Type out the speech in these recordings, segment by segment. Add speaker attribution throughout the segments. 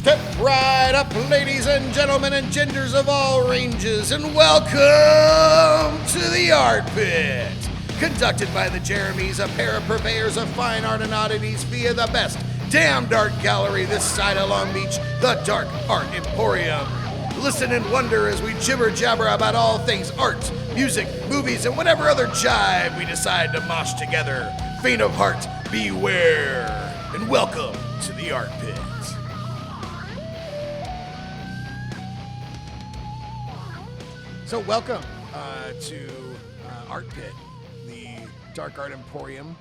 Speaker 1: Step right up, ladies and gentlemen, and genders of all ranges, and welcome to the ARTPIT, conducted by the Jeremys, a pair of purveyors of fine art and oddities via the best damned art gallery this side of Long Beach, the Dark Art Emporium. Listen and wonder as we jibber-jabber about all things art, music, movies, and whatever other jive we decide to mosh together. Faint of heart, beware, and welcome to the ARTPIT. So welcome to ARTPIT, the Dark Art Emporium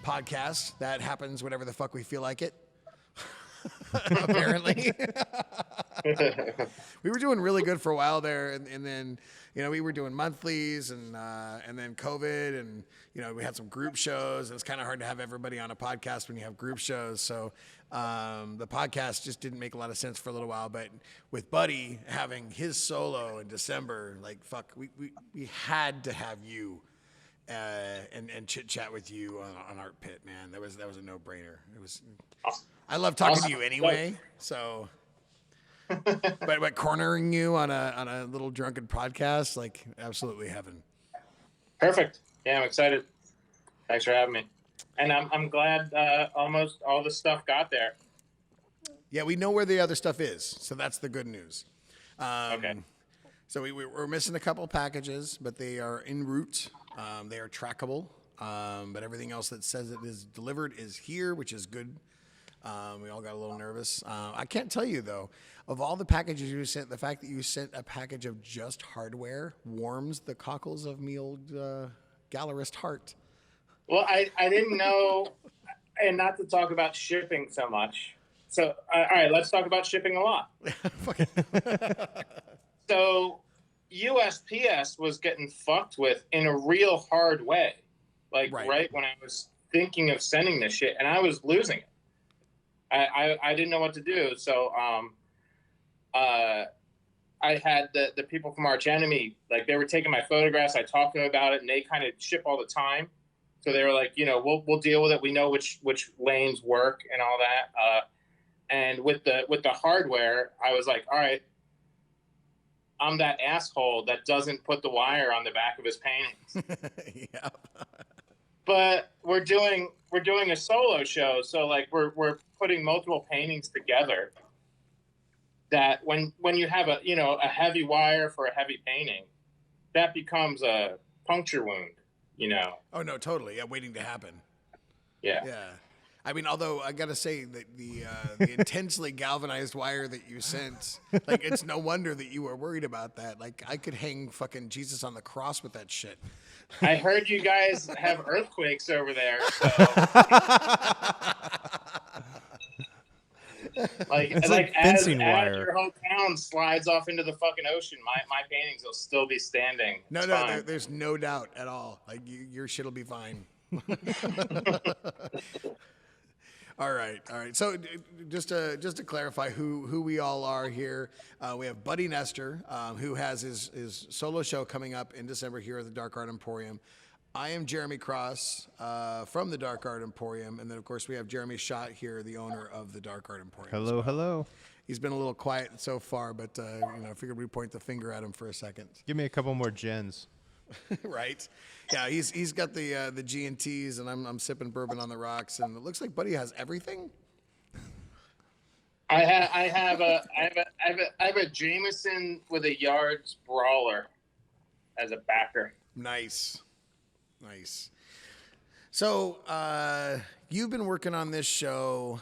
Speaker 1: podcast that happens whenever the fuck we feel like it. Apparently. We were doing really good for a while there, and then we were doing monthlies, and then COVID, and we had some group shows. It's kind of hard to have everybody on a podcast when you have group shows, so the podcast just didn't make a lot of sense for a little while. But with Buddy having his solo in December, like fuck, we had to have you and chit chat with you on ARTPIT, man. That was a no brainer. It was. I love talking to you anyway, so. but cornering you on a little drunken podcast, like absolutely heaven.
Speaker 2: Perfect. Yeah, I'm excited. Thanks for having me. And I'm glad almost all the stuff got there.
Speaker 1: Yeah, we know where the other stuff is, so that's the good news.
Speaker 2: Okay.
Speaker 1: So we're missing a couple packages, but they are en route. They are trackable, but everything else that says it is delivered is here, which is good. We all got a little nervous. I can't tell you, though, of all the packages you sent, the fact that you sent a package of just hardware warms the cockles of me old gallerist heart.
Speaker 2: Well, I didn't know, and not to talk about shipping so much. So, all right, let's talk about shipping a lot. So, USPS was getting fucked with in a real hard way. Like, right when I was thinking of sending this shit, and I was losing it. I didn't know what to do, so I had the people from Arch Enemy, like they were taking my photographs. I talked to them about it, and they kind of ship all the time. So they were like, we'll deal with it. We know which lanes work and all that. And with the hardware, I was like, all right, I'm that asshole that doesn't put the wire on the back of his paintings.
Speaker 1: Yeah.
Speaker 2: But we're doing a solo show, so like we're putting multiple paintings together. That when you have a heavy wire for a heavy painting, that becomes a puncture wound.
Speaker 1: Oh no, totally. Yeah, waiting to happen.
Speaker 2: Yeah.
Speaker 1: Yeah. I mean, although I gotta say that the intensely galvanized wire that you sent, like it's no wonder that you were worried about that. Like I could hang fucking Jesus on the cross with that shit.
Speaker 2: I heard you guys have earthquakes over there. So. like as your whole town slides off into the fucking ocean, my paintings will still be standing.
Speaker 1: No, there's no doubt at all. Like your shit will be fine. All right. So just to clarify who we all are here, we have Buddy Nestor, who has his solo show coming up in December here at the Dark Art Emporium. I am Jeremy Cross from the Dark Art Emporium, and then of course we have Jeremy Schott here, the owner of the Dark Art Emporium.
Speaker 3: Hello, hello.
Speaker 1: He's been a little quiet so far, but I figured we'd point the finger at him for a second.
Speaker 3: Give me a couple more gens.
Speaker 1: Right. Yeah, he's got the G&Ts, and I'm sipping bourbon on the rocks, and it looks like Buddy has everything.
Speaker 2: I have a Jameson with a Yards Brawler as a backer.
Speaker 1: Nice. So you've been working on this show.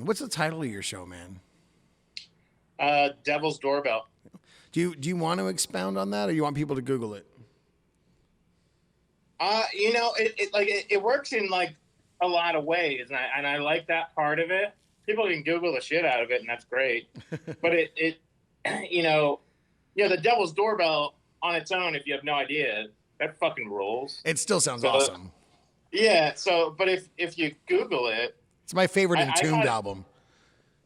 Speaker 1: What's the title of your show, man?
Speaker 2: Devil's Doorbell.
Speaker 1: Do you want to expound on that, or you want people to Google it?
Speaker 2: It works in like a lot of ways, and I like that part of it. People can Google the shit out of it, and that's great. But the Devil's Doorbell on its own, if you have no idea, that fucking rules.
Speaker 1: It still sounds awesome.
Speaker 2: Yeah. So, but if you Google it,
Speaker 1: it's my favorite Entombed album.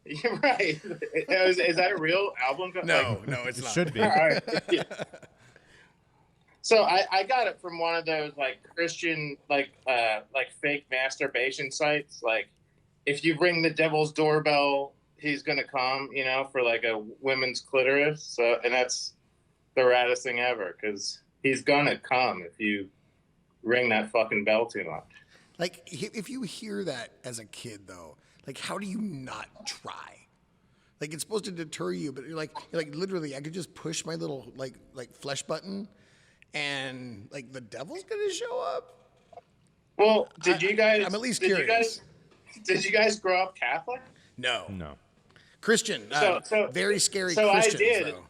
Speaker 2: You're right. Is that a real album?
Speaker 1: No, it's not.
Speaker 3: It should be.
Speaker 2: All right. Yeah. So I got it from one of those like Christian like fake masturbation sites. Like if you ring the Devil's Doorbell he's gonna come, you know, for like a women's clitoris. So, and that's the raddest thing ever, because he's gonna come if you ring that fucking bell too much.
Speaker 1: Like, if you hear that as a kid, though, like, how do you not try? Like, it's supposed to deter you, but you're like literally, I could just push my little like flesh button, and like the devil's gonna show up.
Speaker 2: Well, did you guys?
Speaker 1: I'm at least curious.
Speaker 2: Did you guys grow up Catholic?
Speaker 1: No. Christian.
Speaker 2: So
Speaker 1: very scary
Speaker 2: so
Speaker 1: Christians,
Speaker 2: I did.
Speaker 1: though.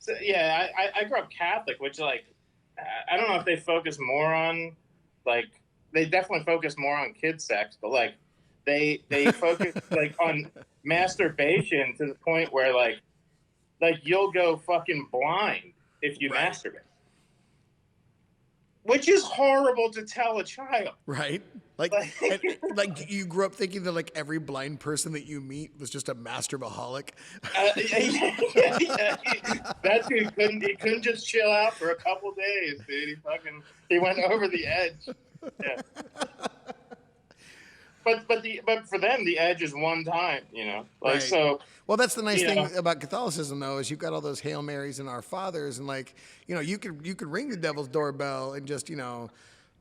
Speaker 2: So, yeah, I grew up Catholic, which like I don't know if they focus more on like they definitely focus more on kid sex, but like they focus like on masturbation to the point where like you'll go fucking blind if you masturbate. Which is horrible to tell a child. Right.
Speaker 1: Like you grew up thinking that like every blind person that you meet was just a masturbaholic.
Speaker 2: Yeah. That dude he couldn't just chill out for a couple days, dude. He went over the edge. Yeah. But for them the edge is one time, you know. Like right. So
Speaker 1: well, that's the nice thing about Catholicism, though, is you've got all those Hail Marys and Our Fathers, and like, you know, you could ring the devil's doorbell and just, you know,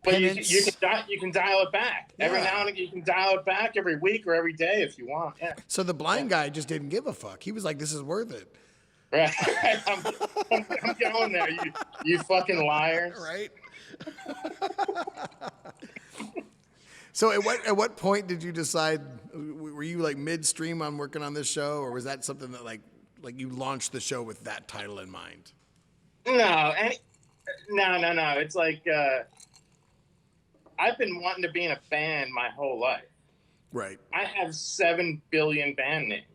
Speaker 2: but you can dial it back every now and again. You can dial it back every week or every day if you want. Yeah.
Speaker 1: So the blind guy just didn't give a fuck. He was like, "This is worth it."
Speaker 2: Right. I'm going there. You fucking liars.
Speaker 1: Right. So at what point did you decide? Were you like midstream on working on this show, or was that something that like you launched the show with that title in mind?
Speaker 2: No. It's like I've been wanting to be in a band my whole life.
Speaker 1: Right.
Speaker 2: I have 7 billion band names,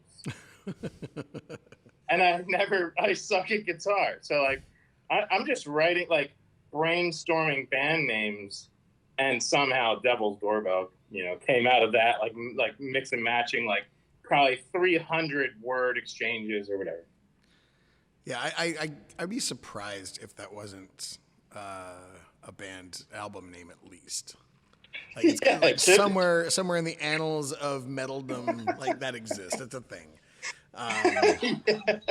Speaker 2: and I suck at guitar. So like I'm just writing, like brainstorming band names. And somehow Devil's Doorbell, you know, came out of that, like mix and matching, like probably 300 word exchanges or whatever.
Speaker 1: Yeah, I'd be surprised if that wasn't a band album name at least. Like it's like somewhere in the annals of metaldom, like that exists. It's a thing.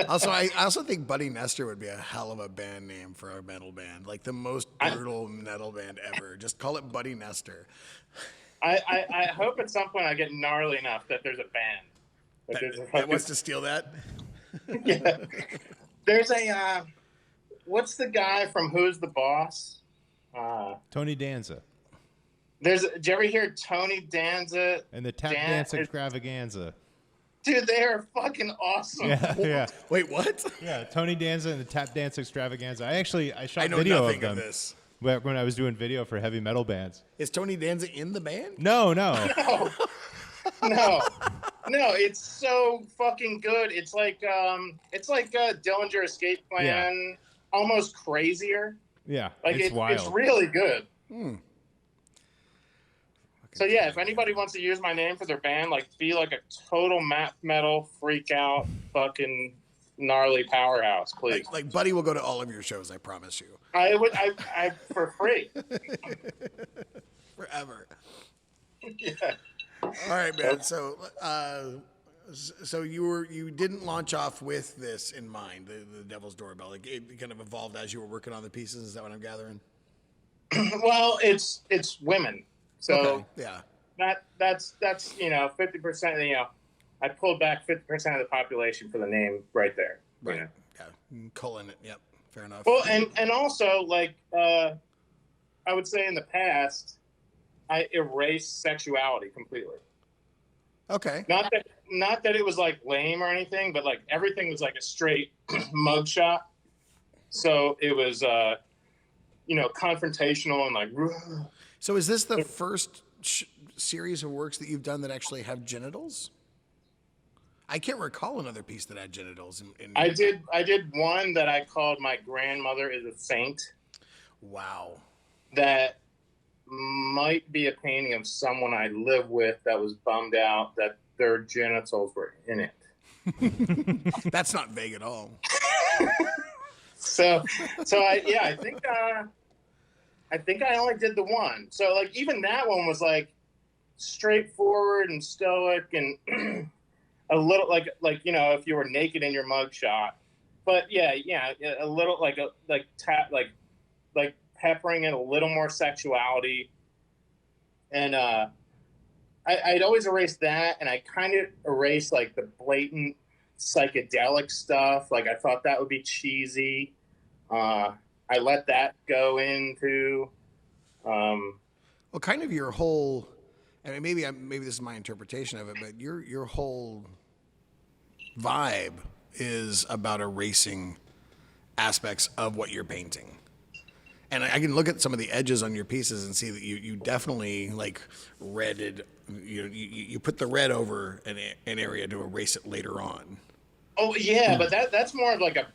Speaker 1: Also, I also think Buddy Nestor would be a hell of a band name for a metal band, like the most brutal metal band ever. Just call it Buddy Nestor.
Speaker 2: I hope at some point I get gnarly enough that there's a band
Speaker 1: that wants to steal that.
Speaker 2: Yeah, there's a what's the guy from Who's the Boss?
Speaker 3: Tony Danza.
Speaker 2: Did you ever hear Tony Danza
Speaker 3: and the Tap Dance Extravaganza?
Speaker 2: Dude, they are fucking awesome.
Speaker 3: Yeah.
Speaker 1: Wait, what?
Speaker 3: Yeah, Tony Danza and the Tap Dance Extravaganza. I shot video of them when I was doing video for heavy metal bands.
Speaker 1: Is Tony Danza in the band?
Speaker 3: No.
Speaker 2: No, it's so fucking good. It's like Dillinger Escape Plan, almost crazier.
Speaker 3: Yeah,
Speaker 2: like it's wild. It's really good. So yeah, if anybody wants to use my name for their band, like be like a total math metal freak out fucking gnarly powerhouse, please.
Speaker 1: Like Buddy will go to all of your shows, I promise you.
Speaker 2: I for free.
Speaker 1: Forever.
Speaker 2: Yeah.
Speaker 1: All right, man. So you didn't launch off with this in mind, the Devil's Doorbell. Like it kind of evolved as you were working on the pieces. Is that what I'm gathering?
Speaker 2: Well, it's women. So
Speaker 1: okay. Yeah,
Speaker 2: that's 50%. You know, I pulled back 50% of the population for the name right there.
Speaker 1: Right.
Speaker 2: You know?
Speaker 1: Yeah. Culling it. Yep. Fair enough.
Speaker 2: Well, and also like I would say in the past, I erased sexuality completely.
Speaker 1: Okay.
Speaker 2: Not that it was like lame or anything, but like everything was like a straight mugshot. So it was confrontational and like.
Speaker 1: So is this the first series of works that you've done that actually have genitals? I can't recall another piece that had genitals.
Speaker 2: I did one that I called My Grandmother is a Saint.
Speaker 1: Wow. That
Speaker 2: might be a painting of someone I live with that was bummed out that their genitals were in it.
Speaker 1: That's not vague at all.
Speaker 2: So I think I only did the one. So like even that one was like straightforward and stoic, and a little like you know, if you were naked in your mugshot. But yeah, a little like peppering in a little more sexuality, and I'd always erase that, and I kind of erased like the blatant psychedelic stuff. Like I thought that would be cheesy. I let that go into.
Speaker 1: Well, kind of your whole. I mean, maybe this is my interpretation of it, but your whole vibe is about erasing aspects of what you're painting. And I can look at some of the edges on your pieces and see that you definitely like redded. You put the red over an area to erase it later on.
Speaker 2: Oh yeah, but that's more of like a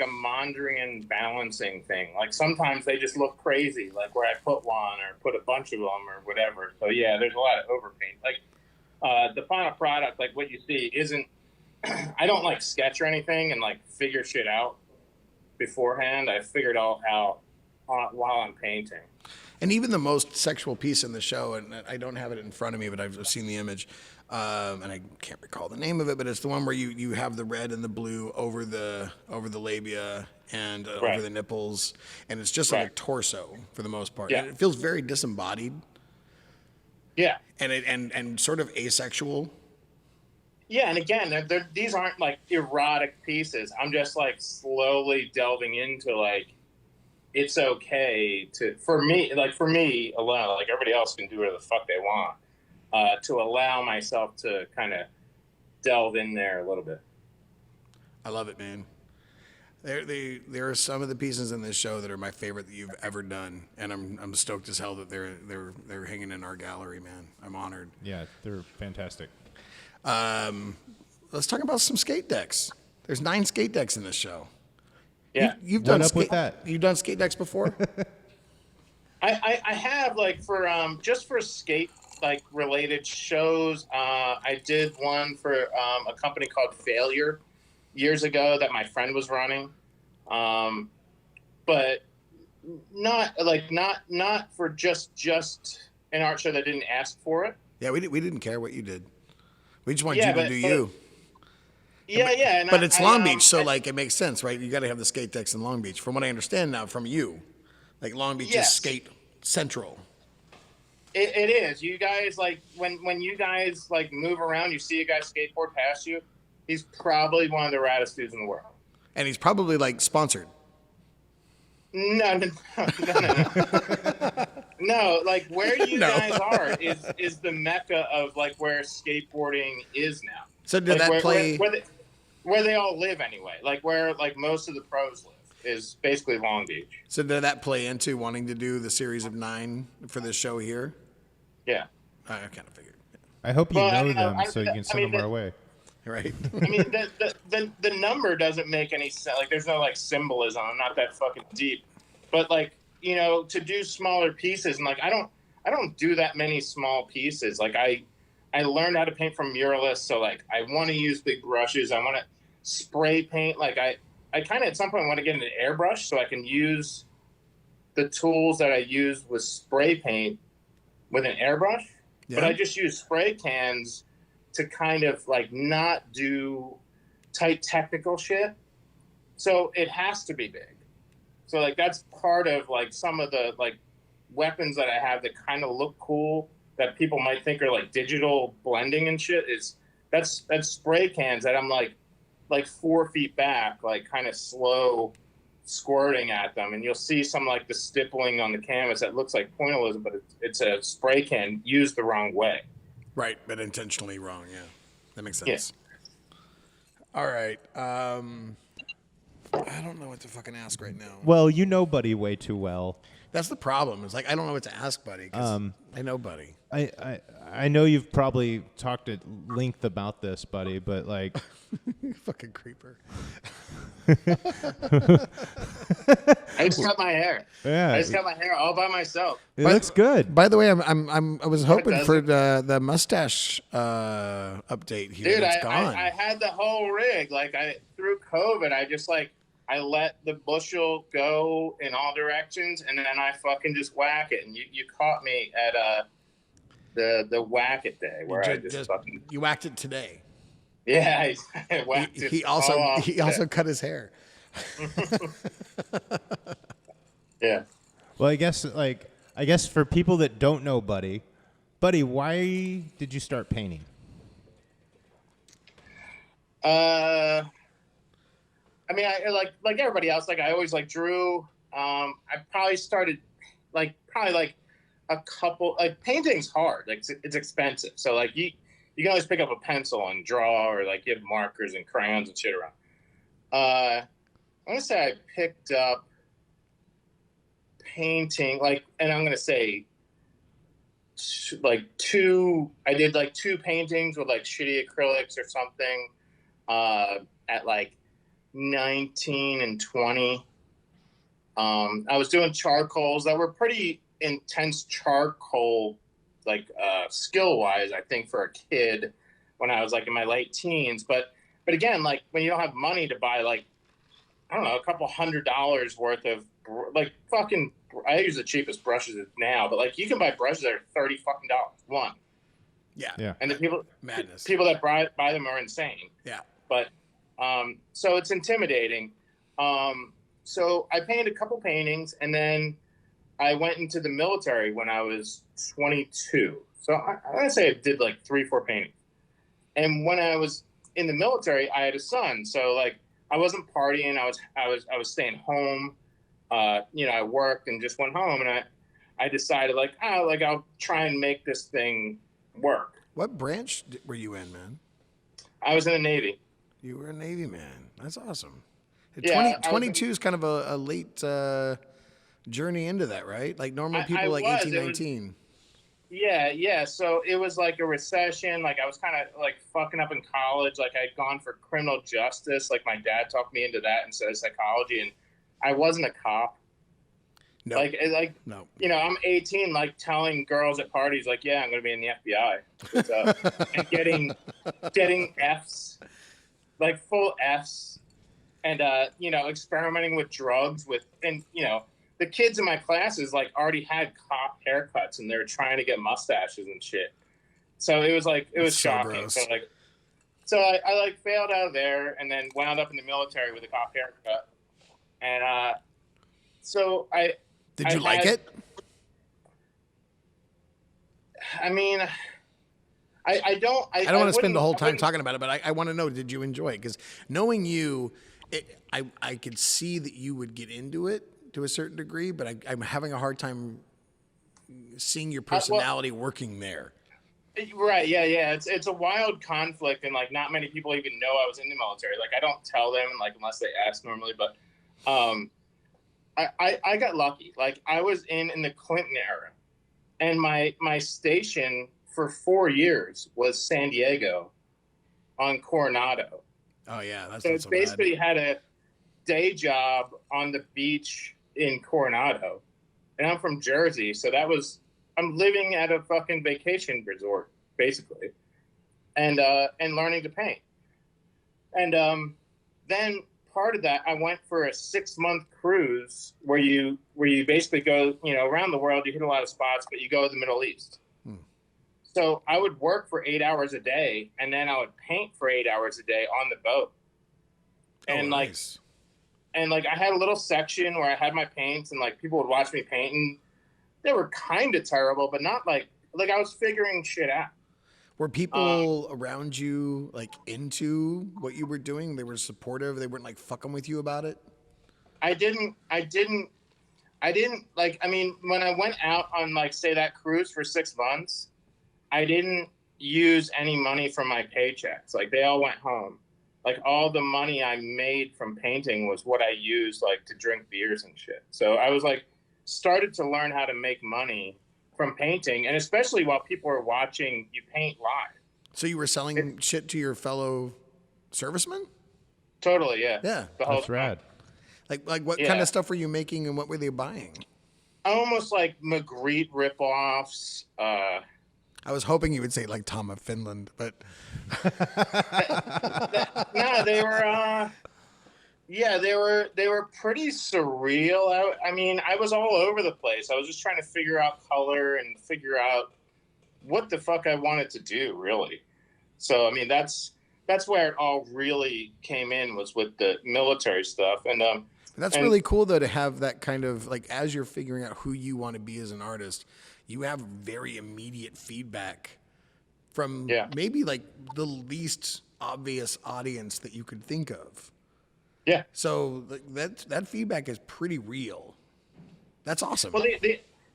Speaker 2: Mondrian balancing thing. Like sometimes they just look crazy, like where I put one or put a bunch of them or whatever. So yeah, there's a lot of overpaint. Like the final product, like what you see, isn't. I don't like sketch or anything and like figure shit out beforehand. I figured all out while I'm painting.
Speaker 1: And even the most sexual piece in the show, and I don't have it in front of me, but I've seen the image, and I can't recall the name of it, but it's the one where you have the red and the blue over the labia and over the nipples, and it's just like a torso for the most part.
Speaker 2: Yeah.
Speaker 1: And it feels very disembodied.
Speaker 2: Yeah.
Speaker 1: And sort of asexual.
Speaker 2: Yeah, and again, these aren't like erotic pieces. I'm just like slowly delving into like it's okay for me alone. Like everybody else can do whatever the fuck they want. To allow myself to kind of delve in there a little bit.
Speaker 1: I love it, man. There are some of the pieces in this show that are my favorite that you've ever done, and I'm stoked as hell that they're hanging in our gallery, man. I'm honored.
Speaker 3: Yeah, they're fantastic.
Speaker 1: Let's talk about some skate decks. There's 9 skate decks in this show.
Speaker 2: Yeah,
Speaker 1: you've done
Speaker 3: with that.
Speaker 1: You've done skate decks before.
Speaker 2: I have like for just for skate like related shows. I did one for a company called Failure years ago that my friend was running, but not for just an art show that didn't ask for it.
Speaker 1: Yeah, we didn't care what you did. We just wanted you to do you.
Speaker 2: Yeah.
Speaker 1: But it's Long Beach, so like it makes sense, right? You got to have the skate decks in Long Beach. From what I understand now from you, like Long Beach is skate central.
Speaker 2: It is. You guys like when you guys like move around, you see a guy skateboard past you. He's probably one of the raddest dudes in the world.
Speaker 1: And he's probably like sponsored.
Speaker 2: No. No, like where you guys are is the mecca of like where skateboarding is now.
Speaker 1: So did
Speaker 2: like
Speaker 1: that play
Speaker 2: where they all live anyway? Like where like most of the pros live is basically Long Beach.
Speaker 1: So did that play into wanting to do the series of 9 for this show here?
Speaker 2: Yeah,
Speaker 1: I kind of figured.
Speaker 3: I hope you know them so you can send them our way.
Speaker 1: Right.
Speaker 2: I mean, the number doesn't make any sense. Like, there's no like symbolism. I'm not that fucking deep, but like, you know, to do smaller pieces and like I don't do that many small pieces. Like I learned how to paint from muralists, so like I want to use big brushes. I want to spray paint. Like I kind of at some point want to get an airbrush so I can use the tools that I use with spray paint with an airbrush. Yeah. But I just use spray cans to kind of like not do tight technical shit. So it has to be big. So like that's part of like some of the like weapons that I have that kind of look cool that people might think are like digital blending and shit is that's spray cans that I'm like 4 feet back, like kind of slow squirting at them. And you'll see some like the stippling on the canvas that looks like pointillism, but it's a spray can used the wrong way.
Speaker 1: Right, but intentionally wrong. Yeah, that makes sense. Yeah. All right. I don't know what to fucking ask right now.
Speaker 3: Well, you know Buddy way too well.
Speaker 1: That's the problem. It's like I don't know what to ask Buddy because I know Buddy.
Speaker 3: I know you've probably talked at length about this, Buddy, but like
Speaker 1: fucking creeper.
Speaker 2: I just cut my hair.
Speaker 3: Yeah,
Speaker 2: I just cut my hair all by myself.
Speaker 3: It looks good.
Speaker 1: By the way, I was hoping for the mustache update here.
Speaker 2: Dude,
Speaker 1: it's gone.
Speaker 2: I had the whole rig. Like through COVID, I let the bushel go in all directions, and then I fucking just whack it. And you caught me at the whack it day where I just fucking
Speaker 1: you whacked it today.
Speaker 2: Yeah,
Speaker 1: he also cut his hair.
Speaker 2: Yeah.
Speaker 3: Well, I guess for people that don't know Buddy, why did you start painting?
Speaker 2: I mean, I like everybody else. Like I always like drew. I probably started like a couple. Like painting's hard. Like it's expensive. So like you can always pick up a pencil and draw, or like you have markers and crayons and shit around. I want to say I picked up painting and I'm gonna say I did like 2 paintings with like shitty acrylics or something at like 19 and 20. I was doing charcoals that were pretty intense charcoal, like skill wise, I think, for a kid when I was like in my late teens. But again, like when you don't have money to buy like, I don't know, a couple $100 worth of like fucking, I use the cheapest brushes now, but like you can buy brushes that are $30 fucking one.
Speaker 1: Yeah.
Speaker 2: And the people that buy them are insane.
Speaker 1: Yeah.
Speaker 2: But so it's intimidating. So I painted a couple paintings, and then I went into the military when I was 22. So I say I did like 3-4 paintings. And when I was in the military, I had a son. So like I wasn't partying. I was staying home. I worked and just went home, and I decided I'll try and make this thing work.
Speaker 1: What branch were you in, man?
Speaker 2: I was in the Navy.
Speaker 1: You were a Navy man. That's awesome.
Speaker 2: Yeah,
Speaker 1: 22 is kind of a late journey into that, right? Like normally people like 18, 19.
Speaker 2: Yeah. So it was like a recession. Like I was kind of like fucking up in college. Like I'd gone for criminal justice. Like my dad talked me into that instead of psychology, and I wasn't a cop.
Speaker 1: No. No.
Speaker 2: I'm 18, like telling girls at parties, like, yeah, I'm going to be in the FBI, and getting Fs, like full Fs, and experimenting with drugs the kids in my classes like already had cop haircuts, and they were trying to get mustaches and shit. So it was shocking. So I failed out of there, and then wound up in the military with a cop haircut. And so
Speaker 1: Did you like it?
Speaker 2: I mean, I don't
Speaker 1: want to spend the whole time talking about it, but I want to know, did you enjoy it? Because knowing you, I could see that you would get into it to a certain degree, but I'm having a hard time seeing your personality working there.
Speaker 2: Right. Yeah. It's a wild conflict, and like not many people even know I was in the military. Like I don't tell them, like unless they ask normally, but I got lucky. Like I was in the Clinton era, and my station for 4 years was San Diego on Coronado.
Speaker 1: Oh yeah, that's
Speaker 2: so basically had a day job on the beach in Coronado, and I'm from Jersey, so I'm living at a fucking vacation resort basically, and learning to paint, and then part of that I went for a 6-month cruise where you basically go around the world. You hit a lot of spots, but you go to the Middle East. So I would work for 8 hours a day, and then I would paint for 8 hours a day on the boat. And
Speaker 1: nice.
Speaker 2: And I had a little section where I had my paints, and like people would watch me paint, and they were kind of terrible, but not like I was figuring shit out.
Speaker 1: Were people around you like into what you were doing? They were supportive. They weren't like fucking with you about it.
Speaker 2: I didn't like. I mean, when I went out on like say that cruise for 6 months, I didn't use any money from my paychecks. Like they all went home. Like all the money I made from painting was what I used like to drink beers and shit. So I was like started to learn how to make money from painting, and especially while people are watching you paint live.
Speaker 1: So you were selling shit to your fellow servicemen?
Speaker 2: Totally, yeah.
Speaker 1: Yeah.
Speaker 3: That's rad.
Speaker 1: Like what kind of stuff were you making, and what were they buying?
Speaker 2: Almost like Magritte ripoffs.
Speaker 1: I was hoping you would say like Tom of Finland, but
Speaker 2: no, they were. They were pretty surreal. I mean, I was all over the place. I was just trying to figure out color and figure out what the fuck I wanted to do, really. So, I mean, that's that's where it all really came in, was with the military stuff. And
Speaker 1: that's really cool though, to have that kind of, like, as you're figuring out who you want to be as an artist, you have very immediate feedback from maybe like the least obvious audience that you could think of.
Speaker 2: Yeah.
Speaker 1: So that feedback is pretty real. That's awesome.
Speaker 2: Well,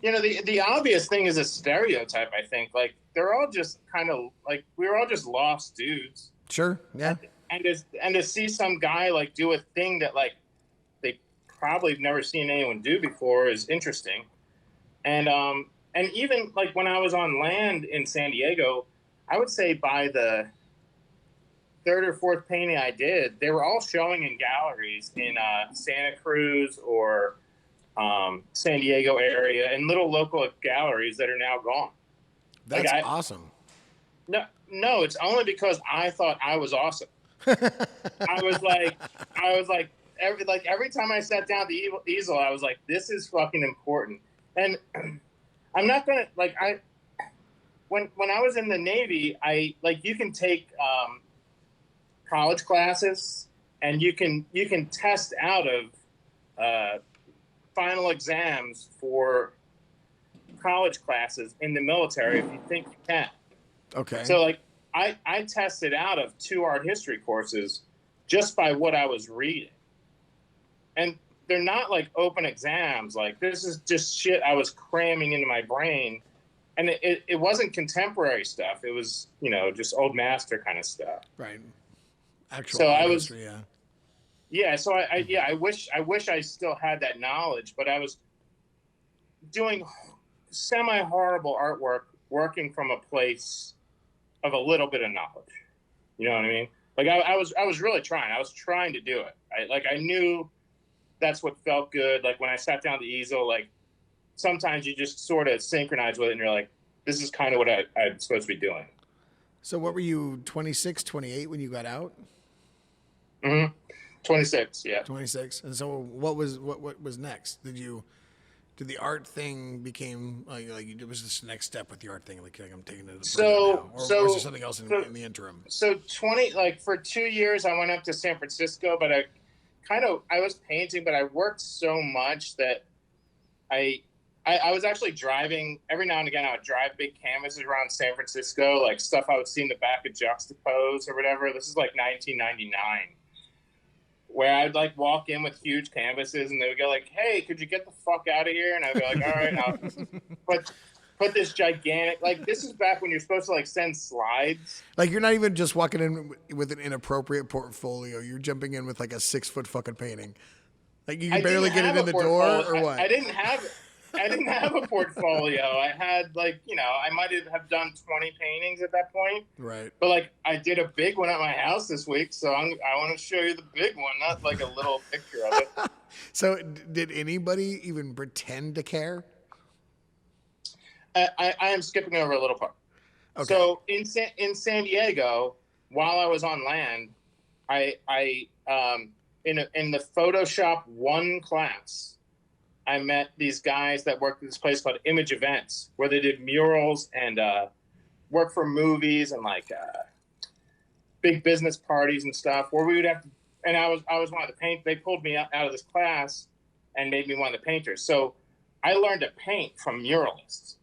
Speaker 2: the obvious thing is a stereotype, I think. Like, they're all just kind of like, we're all just lost dudes.
Speaker 1: Sure. Yeah.
Speaker 2: And to see some guy like do a thing that like they probably have never seen anyone do before is interesting. And even like when I was on land in San Diego, I would say by the third or fourth painting I did, they were all showing in galleries in Santa Cruz or San Diego area, and little local galleries that are now gone.
Speaker 1: That's awesome.
Speaker 2: No, it's only because I thought I was awesome. I was like every time I sat down at the easel, I was like, this is fucking important. And I'm not gonna when I was in the Navy, you can take college classes, and you can test out of final exams for college classes in the military if you think you can.
Speaker 1: Okay.
Speaker 2: So like I tested out of 2 art history courses just by what I was reading. And they're not like open exams. Like, this is just shit I was cramming into my brain. And it wasn't contemporary stuff. It was, just old master kind of stuff.
Speaker 1: Right.
Speaker 2: Actual. So I was, yeah. So I wish I still had that knowledge, but I was doing semi-horrible artwork, working from a place of a little bit of knowledge. You know what I mean? Like, I was really trying. I was trying to do it. I knew that's what felt good. Like, when I sat down at the easel, like, sometimes you just sort of synchronize with it, and you're like, this is kind of what I'm supposed to be doing.
Speaker 1: So what were you, 26, 28 when you got out?
Speaker 2: Mm-hmm. 26, yeah.
Speaker 1: 26. And so what was next? Did the art thing became like it was just the next step with the art thing? Like I'm taking it to the now. Or was there something else in the interim?
Speaker 2: So for 2 years I went up to San Francisco, but I was painting, but I worked so much that I was actually driving every now and again. I would drive big canvases around San Francisco, like stuff I would see in the back of Juxtapose or whatever. This is like 1999. Where I'd like walk in with huge canvases, and they would go like, "Hey, could you get the fuck out of here?" And I'd be like, "All right, I'll put this gigantic, like, this is back when you're supposed to like send slides.
Speaker 1: Like, you're not even just walking in with an inappropriate portfolio. You're jumping in with like a 6-foot fucking painting. Like, you can barely get it in the door, or what?
Speaker 2: I didn't have a portfolio. I had I might have done 20 paintings at that point.
Speaker 1: Right.
Speaker 2: But like, I did a big one at my house this week, so I want to show you the big one, not like a little picture of it.
Speaker 1: So did anybody even pretend to care?
Speaker 2: I am skipping over a little part. Okay. So in San Diego, while I was on land, I in the Photoshop 1 class, I met these guys that worked at this place called Image Events, where they did murals and work for movies and like big business parties and stuff. Where we would have to, and I was one of the paint. They pulled me out of this class and made me one of the painters. So I learned to paint from muralists.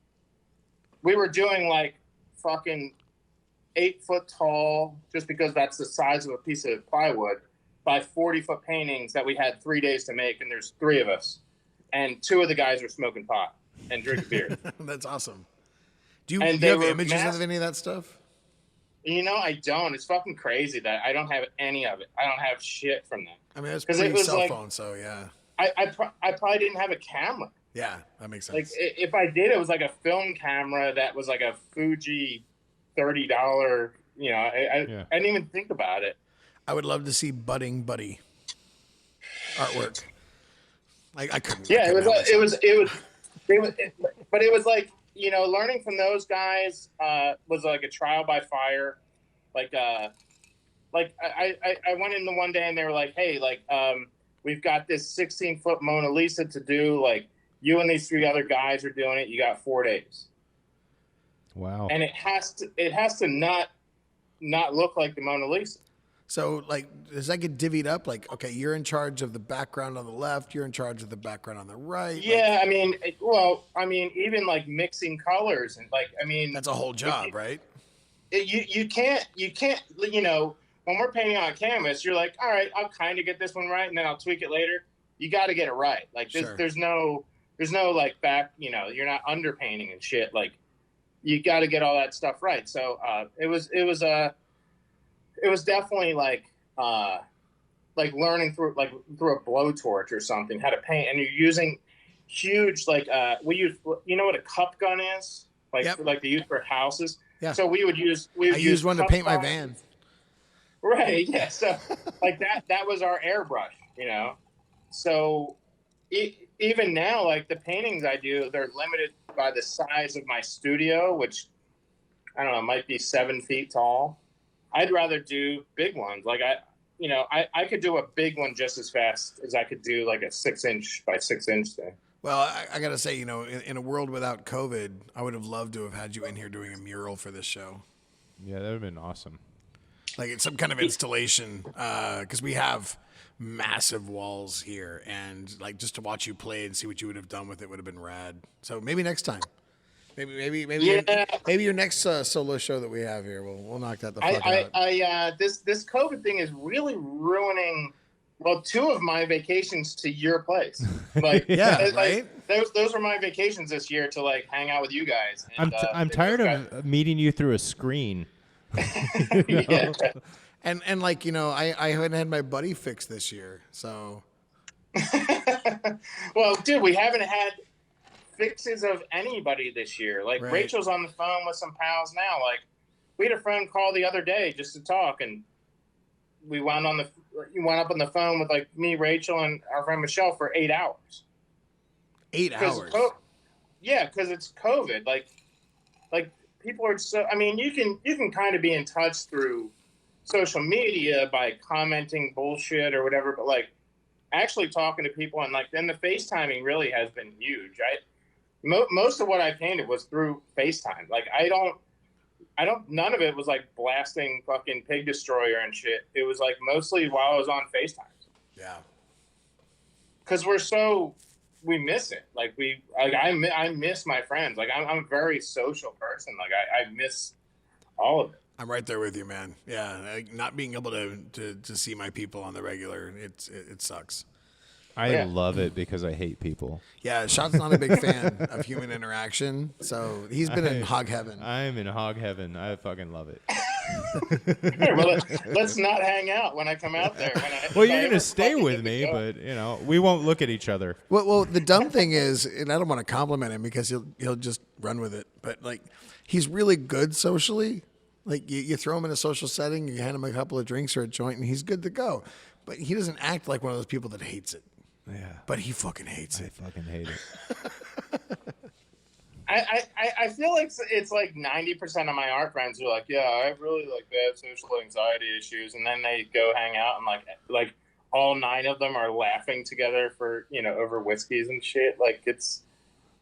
Speaker 2: We were doing like fucking 8 foot tall, just because that's the size of a piece of plywood, by 40-foot paintings that we had 3 days to make, and there's 3 of us. And 2 of the guys were smoking pot and drinking beer.
Speaker 1: That's awesome. Do you have images of any of that stuff?
Speaker 2: I don't. It's fucking crazy that I don't have any of it. I don't have shit from them.
Speaker 1: I mean, it's pre-cell phone, so yeah.
Speaker 2: I probably didn't have a camera.
Speaker 1: Yeah, that makes sense.
Speaker 2: Like, if I did, it was like a film camera that was like a Fuji $30. I didn't even think about it.
Speaker 1: I would love to see budding Buddy artwork. I couldn't.
Speaker 2: Yeah, it was like, learning from those guys was like a trial by fire. I went in the one day and they were like, hey, we've got this 16-foot Mona Lisa to do. Like, you and these 3 other guys are doing it. You got 4 days.
Speaker 3: Wow.
Speaker 2: And it has to not not look like the Mona Lisa.
Speaker 1: So, like, does that get divvied up? Like, okay, you're in charge of the background on the left, you're in charge of the background on the right.
Speaker 2: Yeah, I mean, even like mixing colors and like, I mean,
Speaker 1: that's a whole job, right?
Speaker 2: You can't, when we're painting on canvas, you're like, all right, I'll kind of get this one right, and then I'll tweak it later. You got to get it right. Like, there's no like back, you're not underpainting and shit. Like, you got to get all that stuff right. So it was definitely like learning through a blowtorch or something how to paint, and you're using huge we use, what a cup gun is, like they use for houses. Yeah. So I used one to paint my van. Right. Yeah. So like that was our airbrush. So even now, like the paintings I do, they're limited by the size of my studio, which I don't know, might be 7 feet tall. I'd rather do big ones. Like I could do a big one just as fast as I could do like a 6-inch by 6-inch thing.
Speaker 1: Well, I got to say, in a world without COVID, I would have loved to have had you in here doing a mural for this show.
Speaker 3: Yeah, that would have been awesome.
Speaker 1: Like it's some kind of installation, because we have massive walls here, and like just to watch you play and see what you would have done with it would have been rad. So maybe next time. Maybe your next solo show that we have here, we'll knock that the fuck out.
Speaker 2: This COVID thing is really ruining, well, 2 of my vacations to your place. Like,
Speaker 1: yeah, right.
Speaker 2: Those were my vacations this year to like hang out with you guys. And,
Speaker 3: I'm tired of meeting you through a screen.
Speaker 2: Yeah.
Speaker 1: And like I haven't had my buddy fix this year, so.
Speaker 2: Well, dude, we haven't had fixes of anybody this year. Like, right. Rachel's on the phone with some pals now. Like, we had a friend call the other day just to talk, and we wound up on the phone with like me, Rachel, and our friend Michelle for 8 hours.
Speaker 1: 8 hours.
Speaker 2: Yeah, because it's COVID. Like people are so. I mean, you can kind of be in touch through social media by commenting bullshit or whatever, but like actually talking to people and like then the FaceTiming really has been huge. Most of what I painted was through FaceTime. Like I don't. None of it was like blasting fucking Pig Destroyer and shit. It was like mostly while I was on FaceTime.
Speaker 1: Yeah. Because
Speaker 2: we miss it. Like I miss my friends. Like I'm a very social person. Like I miss all of it.
Speaker 1: I'm right there with you, man. Yeah. Like not being able to see my people on the regular, it sucks.
Speaker 3: I love it because I hate people.
Speaker 1: Yeah, Sean's not a big fan of human interaction, so he's been in hog heaven.
Speaker 3: I'm in hog heaven. I fucking love it.
Speaker 2: Well, let's not hang out when I come out there.
Speaker 3: Well, you're going to stay with me, but, we won't look at each other.
Speaker 1: Well, the dumb thing is, and I don't want to compliment him because he'll just run with it, but, like, he's really good socially. Like, you throw him in a social setting, you hand him a couple of drinks or a joint, and he's good to go. But he doesn't act like one of those people that hates it.
Speaker 3: Yeah,
Speaker 1: but he fucking hates it.
Speaker 3: I fucking hate it.
Speaker 2: I feel like it's like 90% of my art friends are like, yeah, I have really like bad social anxiety issues, and then they go hang out and like all 9 of them are laughing together for over whiskeys and shit. Like it's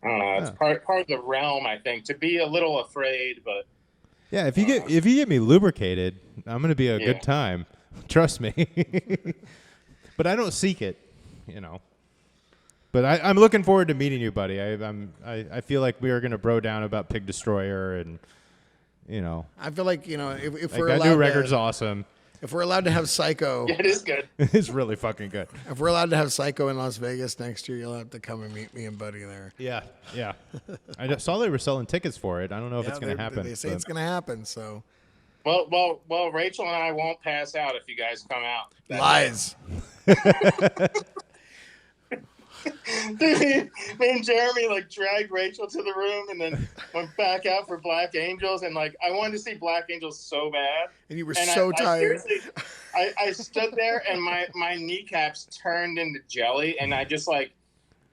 Speaker 2: I don't know, it's part of the realm, I think, to be a little afraid, but
Speaker 3: yeah, if you get me lubricated, I'm gonna be a good time. Trust me. But I don't seek it. But I'm looking forward to meeting you, buddy. I feel like we are going to bro down about Pig Destroyer, and
Speaker 1: I feel like if we're
Speaker 3: that
Speaker 1: allowed
Speaker 3: new record's awesome.
Speaker 1: If we're allowed to have Psycho,
Speaker 2: it is good.
Speaker 3: It's really fucking good.
Speaker 1: If we're allowed to have Psycho in Las Vegas next year, you'll have to come and meet me and Buddy there.
Speaker 3: Yeah. I just saw they were selling tickets for it. I don't know if it's going to happen.
Speaker 1: They say it's going to happen. So.
Speaker 2: Well, Rachel and I won't pass out if you guys come out.
Speaker 1: Lies.
Speaker 2: Me and Jeremy dragged Rachel to the room and then went back out for Black Angels, and I wanted to see Black Angels so bad.
Speaker 1: And you were so tired.
Speaker 2: I stood there and my kneecaps turned into jelly, and I just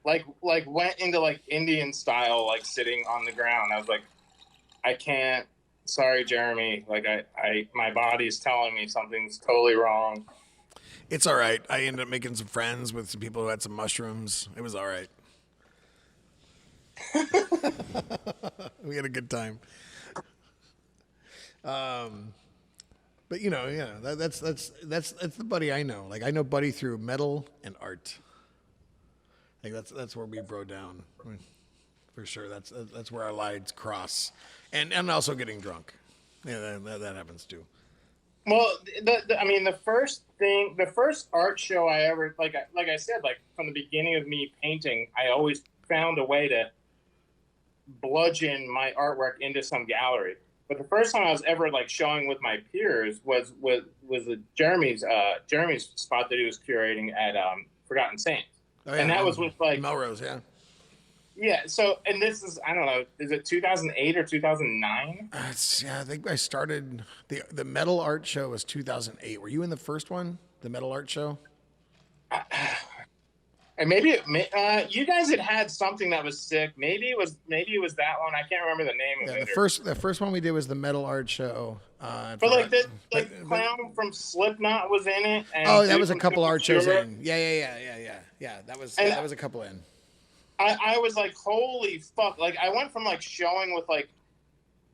Speaker 2: went into Indian style, sitting on the ground. I was like, I can't. Sorry, Jeremy. My body's telling me something's totally wrong.
Speaker 1: It's all right. I ended up making some friends with some people who had some mushrooms. It was all right. We had a good time. But that's the Buddy I know. Like I know Buddy through metal and art. Like that's where we bro down. For sure, that's where our lines cross, and also getting drunk. Yeah, that happens too.
Speaker 2: Well, the first art show I ever like I said, like from the beginning of me painting, I always found a way to bludgeon my artwork into some gallery. But the first time I was ever like showing with my peers was Jeremy's spot that he was curating at Forgotten Saints, and that was with like
Speaker 1: Melrose, yeah.
Speaker 2: Yeah. So, and this is, I don't know, is it 2008 or 2009?
Speaker 1: I think I started the metal art show was 2008. Were you in the first one, the metal art show?
Speaker 2: And maybe you guys had something that was sick. Maybe it was that one. I can't remember the name of it.
Speaker 1: The first one we did was the metal art show.
Speaker 2: But like clown from Slipknot was in it.
Speaker 1: And that was a couple art shows in. Yeah. That was a couple in.
Speaker 2: I was like, holy fuck! Like I went from like showing with like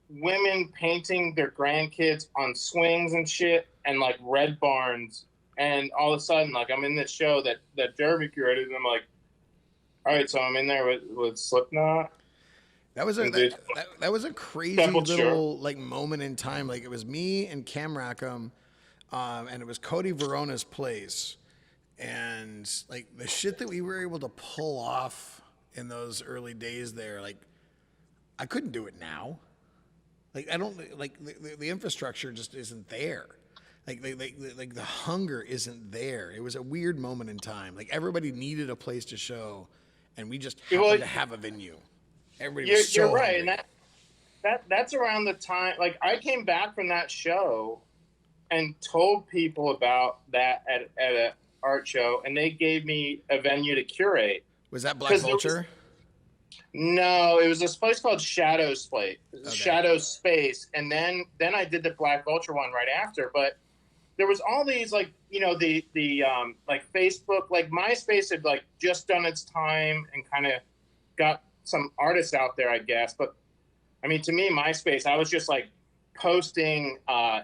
Speaker 2: women painting their grandkids on swings and shit, and like red barns. And all of a sudden, like, I'm in this show that Jeremy curated, and I'm like, all right, so I'm in there with Slipknot.
Speaker 1: That was a crazy little like moment in time. Like it was me and Cam Rackham, and it was Cody Verona's place, and like the shit that we were able to pull off in those early days there. Like I couldn't do it now. Like I don't like the infrastructure just isn't there. Like the hunger isn't there. It was a weird moment in time. Like everybody needed a place to show, and we just happened to have a venue. Everybody was so
Speaker 2: you're right,
Speaker 1: hungry.
Speaker 2: And that's around the time. Like I came back from that show, and told people about that at an art show, and they gave me a venue to curate.
Speaker 1: Was that Black Vulture?
Speaker 2: No, it was this place called Shadow Space. Shadow Space, and then I did the Black Vulture one right after, but. There was all these like the like Facebook, like MySpace had like just done its time and kind of got some artists out there, I guess. But I mean, to me, MySpace, I was just like posting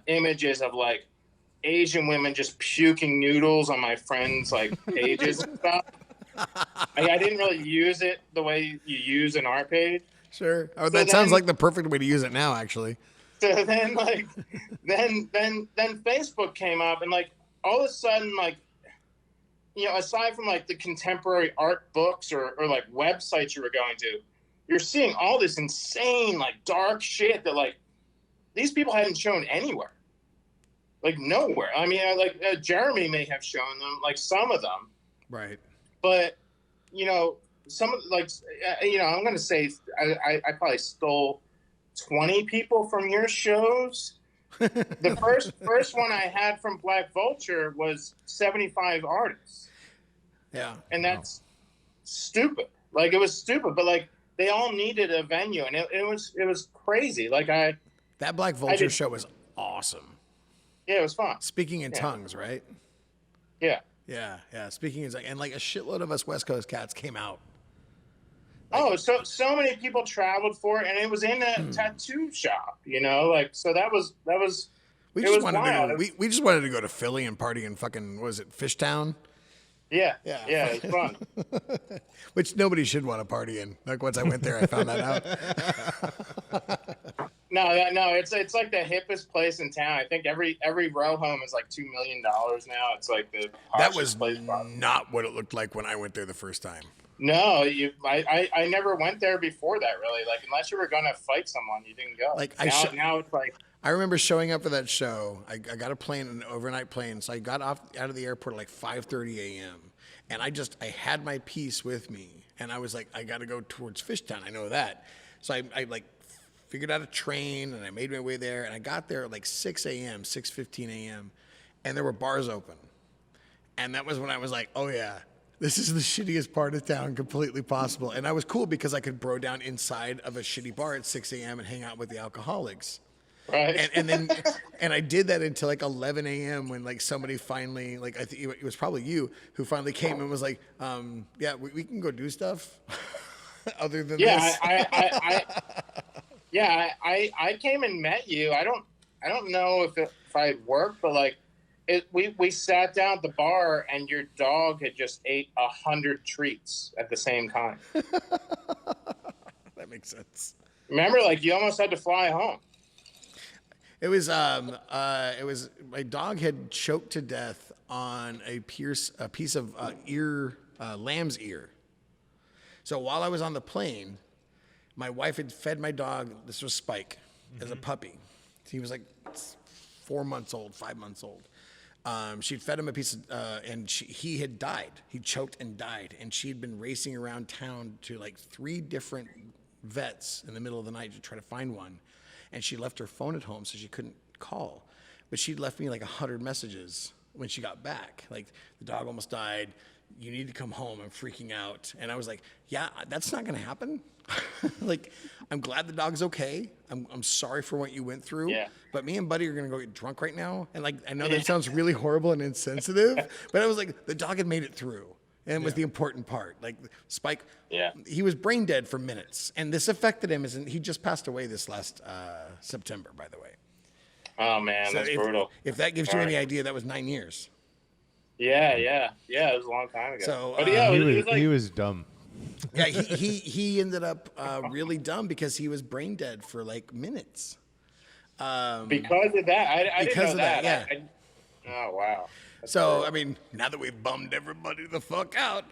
Speaker 2: images of like Asian women just puking noodles on my friends' like pages and stuff. I didn't really use it the way you use an art page.
Speaker 1: Sure. Oh, that sounds like the perfect way to use it now, actually.
Speaker 2: So then, like, then Facebook came up, and like all of a sudden, like, aside from like the contemporary art books or like websites you were going to, you're seeing all this insane like dark shit that like these people hadn't shown anywhere, like nowhere. I mean, Jeremy may have shown them, like some of them,
Speaker 1: right?
Speaker 2: But some of like I'm gonna say I probably stole 20 people from your shows. The first one I had from Black Vulture was 75 artists.
Speaker 1: Yeah.
Speaker 2: And that's stupid. Like it was stupid, but like they all needed a venue, and it was crazy. Like
Speaker 1: that Black Vulture show was awesome.
Speaker 2: Yeah, it was fun.
Speaker 1: Speaking in tongues, right?
Speaker 2: Yeah.
Speaker 1: Yeah. Speaking in tongues, and like a shitload of us West Coast cats came out.
Speaker 2: Oh, so many people traveled for it, and it was in a tattoo shop, like so that was. We just
Speaker 1: wanted to go to Philly and party in fucking, what was it, Fishtown?
Speaker 2: Yeah, it was fun.
Speaker 1: Which nobody should want to party in. Like once I went there, I found that out.
Speaker 2: No, it's like the hippest place in town. I think every row home is like $2 million now. It's like the
Speaker 1: that was not what it looked like when I went there the first time.
Speaker 2: No, I never went there before that, really. Like, unless you were going to fight someone, you didn't go.
Speaker 1: Like
Speaker 2: now it's like...
Speaker 1: I remember showing up for that show. I got an overnight plane, so I got out of the airport at like 5:30 a.m. And I had my piece with me, and I was like, I got to go towards Fishtown. I know that. So I like figured out a train, and I made my way there, and I got there at like 6 a.m., 6:15 a.m., and there were bars open. And that was when I was like, oh yeah, this is the shittiest part of town completely possible. And I was cool because I could bro down inside of a shitty bar at 6 a.m. and hang out with the alcoholics.
Speaker 2: Right.
Speaker 1: And I did that until like 11 a.m. when like somebody finally, like I think it was probably you who finally came and was like, yeah, we can go do stuff other than this.
Speaker 2: I came and met you. I I don't know if I worked, but like we sat down at the bar and your dog had just ate 100 treats at the same time.
Speaker 1: That makes sense.
Speaker 2: Remember, like you almost had to fly home.
Speaker 1: It was my dog had choked to death on a piece of lamb's ear. So while I was on the plane, my wife had fed my dog. This was Spike, as a puppy. He was like 4 months old, 5 months old. She'd fed him a piece of, and he had died. He choked and died. And she had been racing around town to like 3 different vets in the middle of the night to try to find one. And she left her phone at home, so she couldn't call. But she'd left me like 100 messages when she got back. Like, the dog almost died. You need to come home. I'm freaking out. And I was like, yeah, that's not going to happen. Like, I'm glad the dog's okay. I'm sorry for what you went through.
Speaker 2: Yeah.
Speaker 1: But me and Buddy are going to go get drunk right now. And like, I know that sounds really horrible and insensitive, but I was like, the dog had made it through. And it was the important part. Like Spike, he was brain dead for minutes. And this affected him. He just passed away this last September, by the way.
Speaker 2: Oh, man, so that's brutal.
Speaker 1: If that gives you any idea, that was 9 years.
Speaker 2: Yeah. It was a long time ago.
Speaker 1: So,
Speaker 2: but yeah,
Speaker 3: he was dumb.
Speaker 1: Yeah, he ended up really dumb because he was brain dead for like minutes.
Speaker 2: Because of that, I didn't know that.
Speaker 1: Yeah.
Speaker 2: Oh wow. That's
Speaker 1: so
Speaker 2: brutal.
Speaker 1: I mean, now that we've bummed everybody the fuck out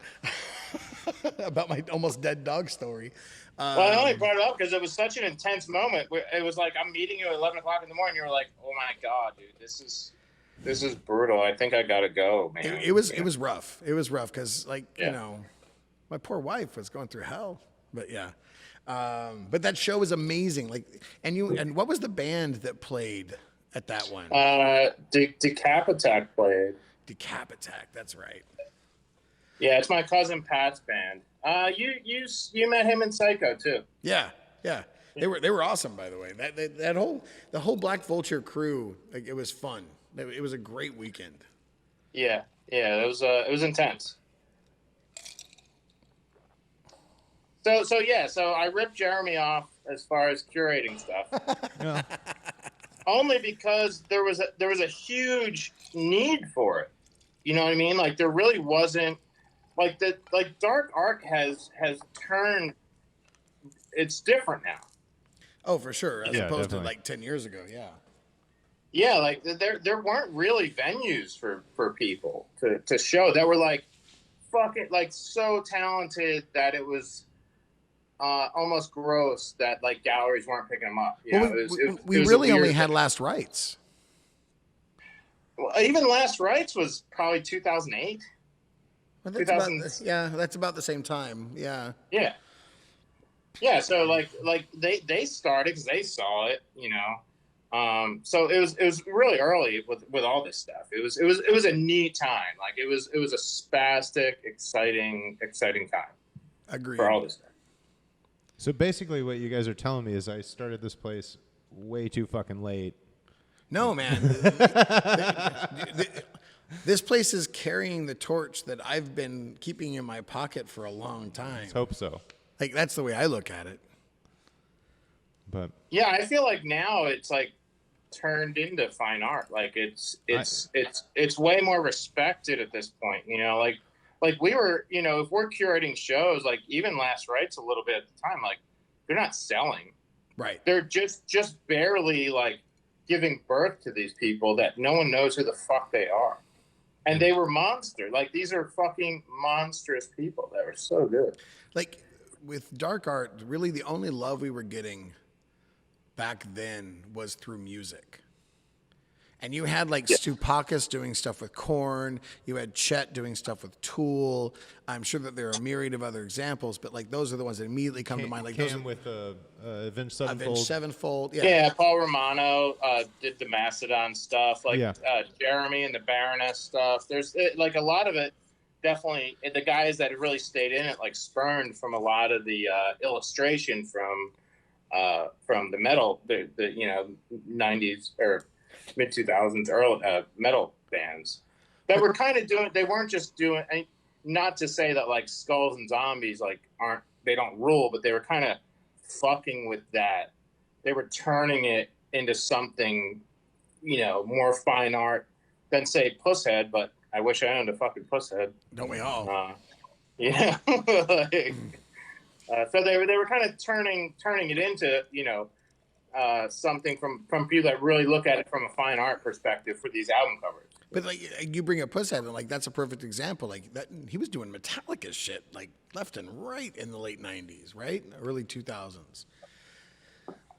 Speaker 1: about my almost dead dog story.
Speaker 2: Well, I only brought it up because it was such an intense moment. It was like I'm meeting you at 11 o'clock in the morning. You were like, "Oh my god, dude, this is brutal. I think I gotta go, man."
Speaker 1: It was rough. It was rough because you know, my poor wife was going through hell. But yeah, but that show was amazing. Like, and what was the band that played at that one?
Speaker 2: Decap Attack played.
Speaker 1: Decap Attack. That's right.
Speaker 2: Yeah, it's my cousin Pat's band. You met him in Psycho too.
Speaker 1: Yeah. They were awesome, by the way. The whole Black Vulture crew, like, it was fun. It was a great weekend.
Speaker 2: Yeah, it was intense. So I ripped Jeremy off as far as curating stuff.
Speaker 3: Yeah.
Speaker 2: Only because there was a huge need for it. You know what I mean? Like there really wasn't like dark art has turned. It's different now.
Speaker 1: Oh, for sure. As opposed
Speaker 3: definitely.
Speaker 1: to like 10 years ago. Yeah.
Speaker 2: Yeah, like there weren't really venues for people to show that were like fucking like so talented that it was almost gross that like galleries weren't picking them up. You know,
Speaker 1: we really only had Last Rites.
Speaker 2: Well, even Last Rites was probably 2008.
Speaker 1: Well, that's about the same time. Yeah.
Speaker 2: Yeah. So like they started because they saw it, you know. So it was really early with all this stuff. It was a neat time. Like it was a spastic, exciting time.
Speaker 1: Agreed.
Speaker 2: For all this stuff.
Speaker 3: So basically, what you guys are telling me is I started this place way too fucking late.
Speaker 1: No, man. This place is carrying the torch that I've been keeping in my pocket for a long time.
Speaker 3: Let's hope so.
Speaker 1: Like, that's the way I look at it.
Speaker 3: But
Speaker 2: yeah, I feel like now it's like turned into fine art. Like it's way more respected at this point. You know, like we were, you know, if we're curating shows, like even Last Rites a little bit at the time, like they're not selling.
Speaker 1: Right.
Speaker 2: They're just barely like giving birth to these people that no one knows who the fuck they are. And they were monsters. Like these are fucking monstrous people that were so good.
Speaker 1: Like with dark art, really the only love we were getting back then was through music. And you had like Stupakis doing stuff with Korn. You had Chet doing stuff with Tool. I'm sure that there are a myriad of other examples, but like those are the ones that immediately come to mind. Like those
Speaker 3: with Avenged Sevenfold.
Speaker 1: Avenged Sevenfold.
Speaker 2: Yeah, Paul Romano did the Mastodon stuff. Like Jeremy and the Baroness stuff. There's like a lot of it. Definitely, the guys that have really stayed in it like spurned from a lot of the illustration from the metal, the you know 90s or mid 2000s early metal bands that were kind of doing. They weren't just doing. Not to say that like Skulls and Zombies like they don't rule, but they were kind of fucking with that. They were turning it into something more fine art than say Pusshead, but I wish I owned a fucking Pusshead.
Speaker 1: Don't we all?
Speaker 2: Yeah. Like, so they were kind of turning it into, something from people that really look at it from a fine art perspective for these album covers.
Speaker 1: But like you bring up Pusshead, and like that's a perfect example. Like that, he was doing Metallica shit like left and right in the late '90s, right? Early 2000s.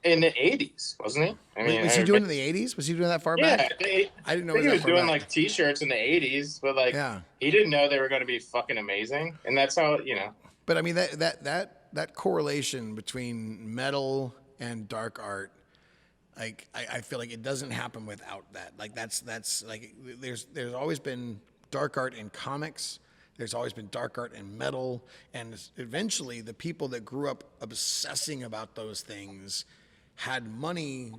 Speaker 2: In the '80s, wasn't he? I mean,
Speaker 1: was he doing it in the '80s? Was he doing that far back?
Speaker 2: I
Speaker 1: didn't know
Speaker 2: he was doing
Speaker 1: back.
Speaker 2: like T-shirts in the '80s, but like he didn't know they were going to be fucking amazing, and that's how
Speaker 1: But I mean that correlation between metal and dark art, like I feel like it doesn't happen without that. Like that's like there's always been dark art in comics. There's always been dark art in metal, and eventually the people that grew up obsessing about those things had money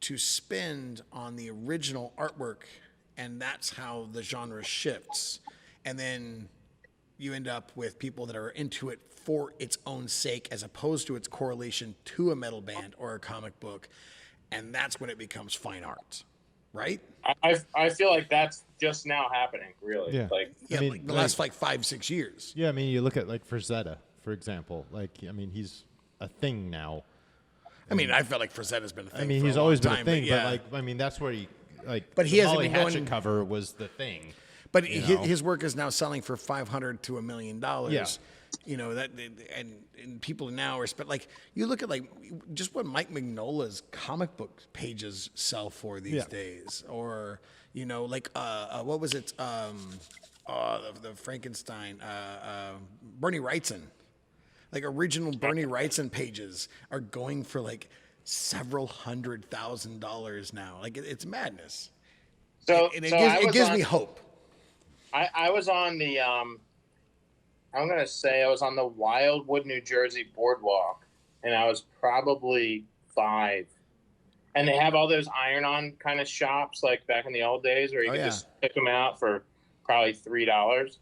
Speaker 1: to spend on the original artwork, and that's how the genre shifts. And then you end up with people that are into it for its own sake as opposed to its correlation to a metal band or a comic book, and that's when it becomes fine art, right?
Speaker 2: I feel like that's just now happening, really.
Speaker 3: Yeah.
Speaker 2: Like,
Speaker 1: I mean, like the last 5-6 years.
Speaker 3: Yeah, I mean, you look at like Frazetta, for example. Like, I mean, he's a thing now.
Speaker 1: I mean, I felt like Frazetta's been a thing.
Speaker 3: I mean,
Speaker 1: for
Speaker 3: he's
Speaker 1: a long
Speaker 3: always been
Speaker 1: time,
Speaker 3: a thing,
Speaker 1: but,
Speaker 3: but like, I mean, that's where he like.
Speaker 1: But he
Speaker 3: the
Speaker 1: hasn't
Speaker 3: Molly
Speaker 1: been
Speaker 3: Hatchet
Speaker 1: going-
Speaker 3: cover was the thing.
Speaker 1: But
Speaker 3: know?
Speaker 1: his work is now selling for $500 to $1 million.
Speaker 3: Yeah.
Speaker 1: That and people now are like you look at like just what Mike Mignola's comic book pages sell for these days, or like what was it? The Frankenstein, Bernie Wrightson, like original Bernie Wrightson pages are going for like several $100,000 now. Like it's madness.
Speaker 2: So
Speaker 1: it gives me hope.
Speaker 2: I was on the I'm gonna say I was on the Wildwood, New Jersey boardwalk, and I was probably 5. And they have all those iron-on kind of shops like back in the old days where you could just pick them out for probably $3.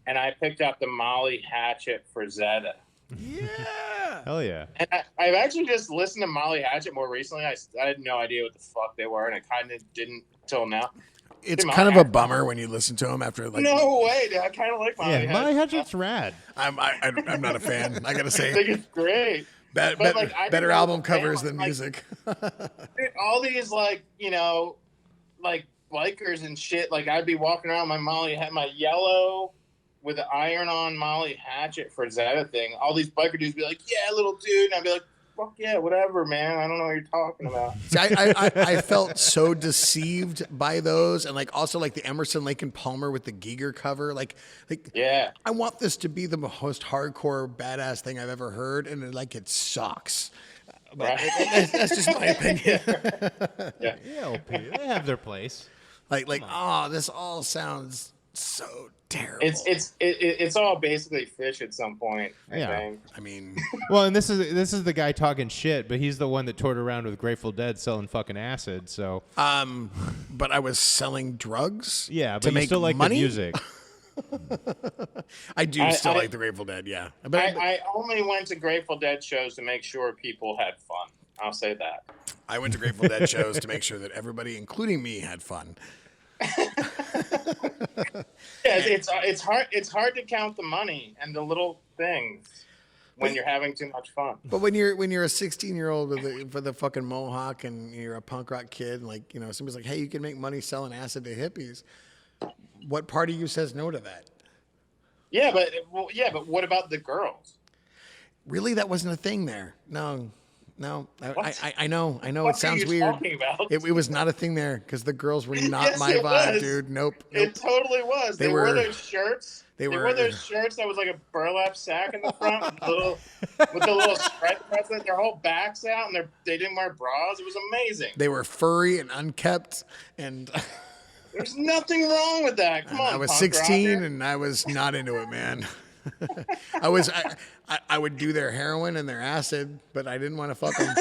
Speaker 2: And I picked up the Molly Hatchet Frazetta.
Speaker 1: Yeah.
Speaker 3: Hell yeah.
Speaker 2: And I've actually just listened to Molly Hatchet more recently. I had no idea what the fuck they were, and I kind of didn't till now.
Speaker 1: It's kind of a bummer when you listen to them after like.
Speaker 2: No way, dude. I kind of like Molly Hatchet.
Speaker 3: Yeah, Molly Hatchet's rad.
Speaker 1: I'm not a fan. I gotta say.
Speaker 2: I think it's great.
Speaker 1: Better album covers than music.
Speaker 2: Dude, all these like bikers and shit. Like I'd be walking around my yellow with the iron-on Molly Hatchet Frazetta thing. All these biker dudes be like, "Yeah, little dude," and I'd be like, "Fuck yeah, whatever, man. I don't know what you're talking about."
Speaker 1: See, I felt so deceived by those, and like also like the Emerson, Lake and Palmer with the Giger cover. Like
Speaker 2: yeah,
Speaker 1: I want this to be the most hardcore badass thing I've ever heard, and it sucks. But
Speaker 2: right.
Speaker 1: that's just my opinion.
Speaker 2: Yeah,
Speaker 3: LP, they have their place.
Speaker 1: This all sounds so terrible.
Speaker 2: It's all basically fish at some point. I think.
Speaker 1: I mean,
Speaker 3: well, and this is the guy talking shit, but he's the one that toured around with Grateful Dead selling fucking acid. So,
Speaker 1: but I was selling drugs.
Speaker 3: Yeah, but
Speaker 1: to
Speaker 3: you
Speaker 1: make
Speaker 3: still like
Speaker 1: money?
Speaker 3: the music.
Speaker 1: I do still like the Grateful Dead. Yeah, but
Speaker 2: I only went to Grateful Dead shows to make sure people had fun. I'll say that.
Speaker 1: I went to Grateful Dead shows to make sure that everybody, including me, had fun.
Speaker 2: Yeah, it's hard to count the money and the little things when you're having too much fun.
Speaker 1: But when you're a 16-year-old with a fucking mohawk and you're a punk rock kid, like somebody's like, "Hey, you can make money selling acid to hippies." What part of you says no to that?
Speaker 2: Yeah, but what about the girls?
Speaker 1: Really, that wasn't a thing there. No. I know.
Speaker 2: What
Speaker 1: it sounds
Speaker 2: are you
Speaker 1: weird.
Speaker 2: talking about?
Speaker 1: It was not a thing there because the girls were not
Speaker 2: Yes,
Speaker 1: my
Speaker 2: it
Speaker 1: vibe,
Speaker 2: was.
Speaker 1: dude. Nope.
Speaker 2: It totally was. They wore those shirts. They wore those shirts that was like a burlap sack in the front with the little stripe across it. Their whole backs out, and they didn't wear bras. It was amazing.
Speaker 1: They were furry and unkept, and
Speaker 2: there's nothing wrong with that. Come on,
Speaker 1: I was
Speaker 2: punk
Speaker 1: 16,
Speaker 2: rocker.
Speaker 1: and I was not into it, man. I would do their heroin and their acid, but I didn't want to fuck them.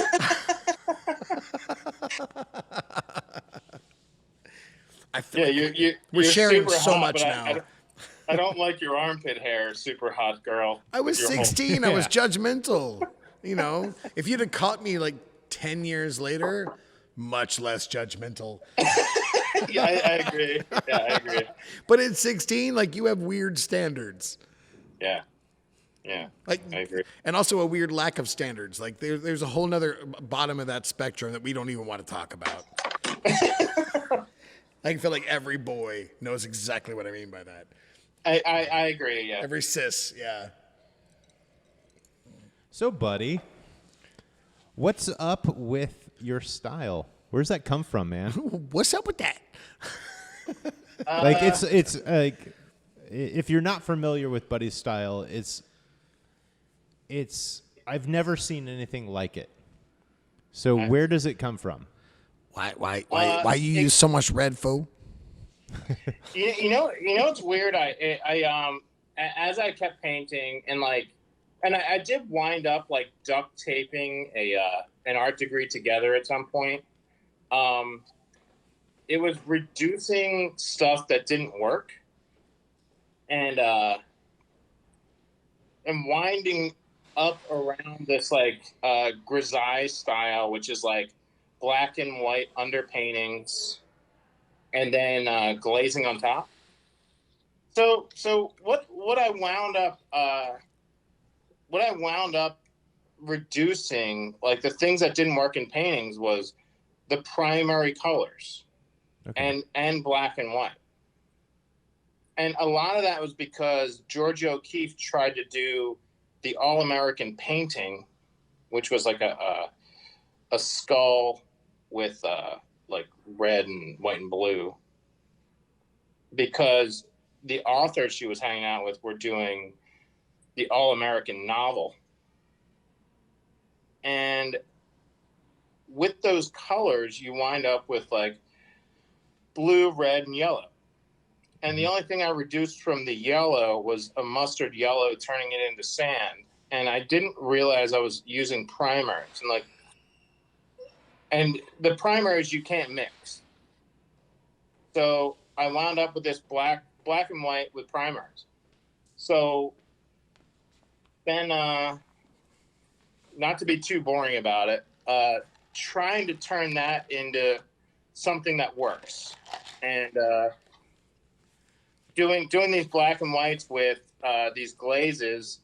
Speaker 1: I feel like we're sharing so much now.
Speaker 2: I don't like your armpit hair, super hot girl.
Speaker 1: I was 16. I was judgmental. If you'd have caught me like 10 years later, much less judgmental.
Speaker 2: Yeah, I agree. Yeah, I agree.
Speaker 1: But at 16, like you have weird standards.
Speaker 2: Yeah. Yeah.
Speaker 1: Like,
Speaker 2: I agree.
Speaker 1: and also a weird lack of standards. Like there's a whole nother bottom of that spectrum that we don't even want to talk about. I feel like every boy knows exactly what I mean by that.
Speaker 2: I agree. Yeah.
Speaker 1: Every cis, yeah.
Speaker 3: So, Buddy, what's up with your style? Where's that come from, man?
Speaker 1: What's up with that?
Speaker 3: Like it's like if you're not familiar with Buddy's style, it's I've never seen anything like it. So where does it come from?
Speaker 1: Why you use so much red, fool?
Speaker 2: You know it's weird. As I kept painting and I did wind up like duct taping an art degree together at some point. It was reducing stuff that didn't work, and winding up around this grisaille style, which is like black and white underpaintings, and then glazing on top. So what I wound up reducing, like the things that didn't work in paintings, was the primary colors. Okay. and black and white. And a lot of that was because Georgia O'Keeffe tried to do the All-American painting, which was like a skull with like red and white and blue, because the authors she was hanging out with were doing the All-American novel. And with those colors, you wind up with like blue, red, and yellow. And the only thing I reduced from the yellow was a mustard yellow, turning it into sand. And I didn't realize I was using primers. And the primers you can't mix. So I wound up with this black and white with primers. So then, not to be too boring about it, trying to turn that into something that works, and doing these black and whites with these glazes.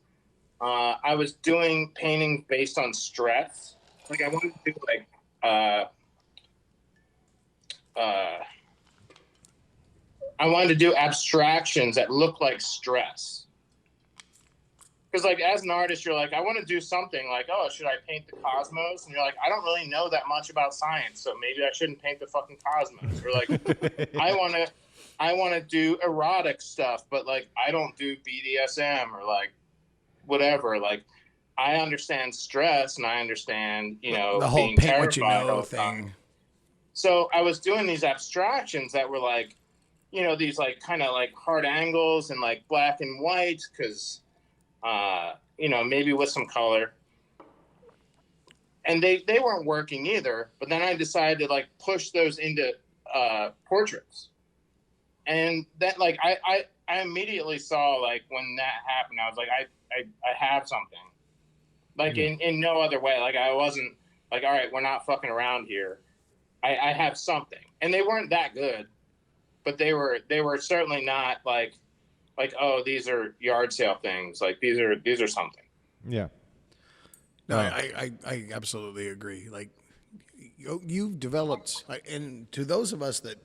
Speaker 2: I was doing painting based on stress. Like I wanted to do I wanted to do abstractions that look like stress. Because like as an artist, you're like, I want to do something like, oh, should I paint the cosmos? And you're like, I don't really know that much about science, so maybe I shouldn't paint the fucking cosmos. Or like, I want to do erotic stuff, but like I don't do BDSM or like whatever. Like I understand stress and I understand, the whole being paint what you know thing. So I was doing these abstractions that were like, these like kind of like hard angles and like black and white, because maybe with some color. And they weren't working either. But then I decided to like push those into portraits. And that like I immediately saw, like, when that happened, I was like, I have something. Like in no other way. Like I wasn't like, all right, we're not fucking around here. I have something. And they weren't that good, but they were certainly not like, oh, these are yard sale things. Like these are something.
Speaker 3: Yeah.
Speaker 1: No, I absolutely agree. Like you've developed, and to those of us that,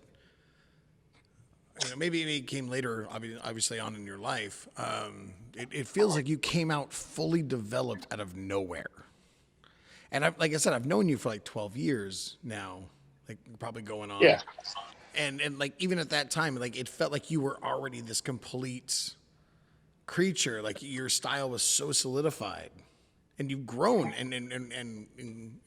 Speaker 1: maybe it came later, obviously on in your life, it feels like you came out fully developed out of nowhere. And like I said, I've known you for like 12 years now, like probably going on.
Speaker 2: Yeah.
Speaker 1: And like even at that time, like it felt like you were already this complete creature. Like your style was so solidified, and you've grown and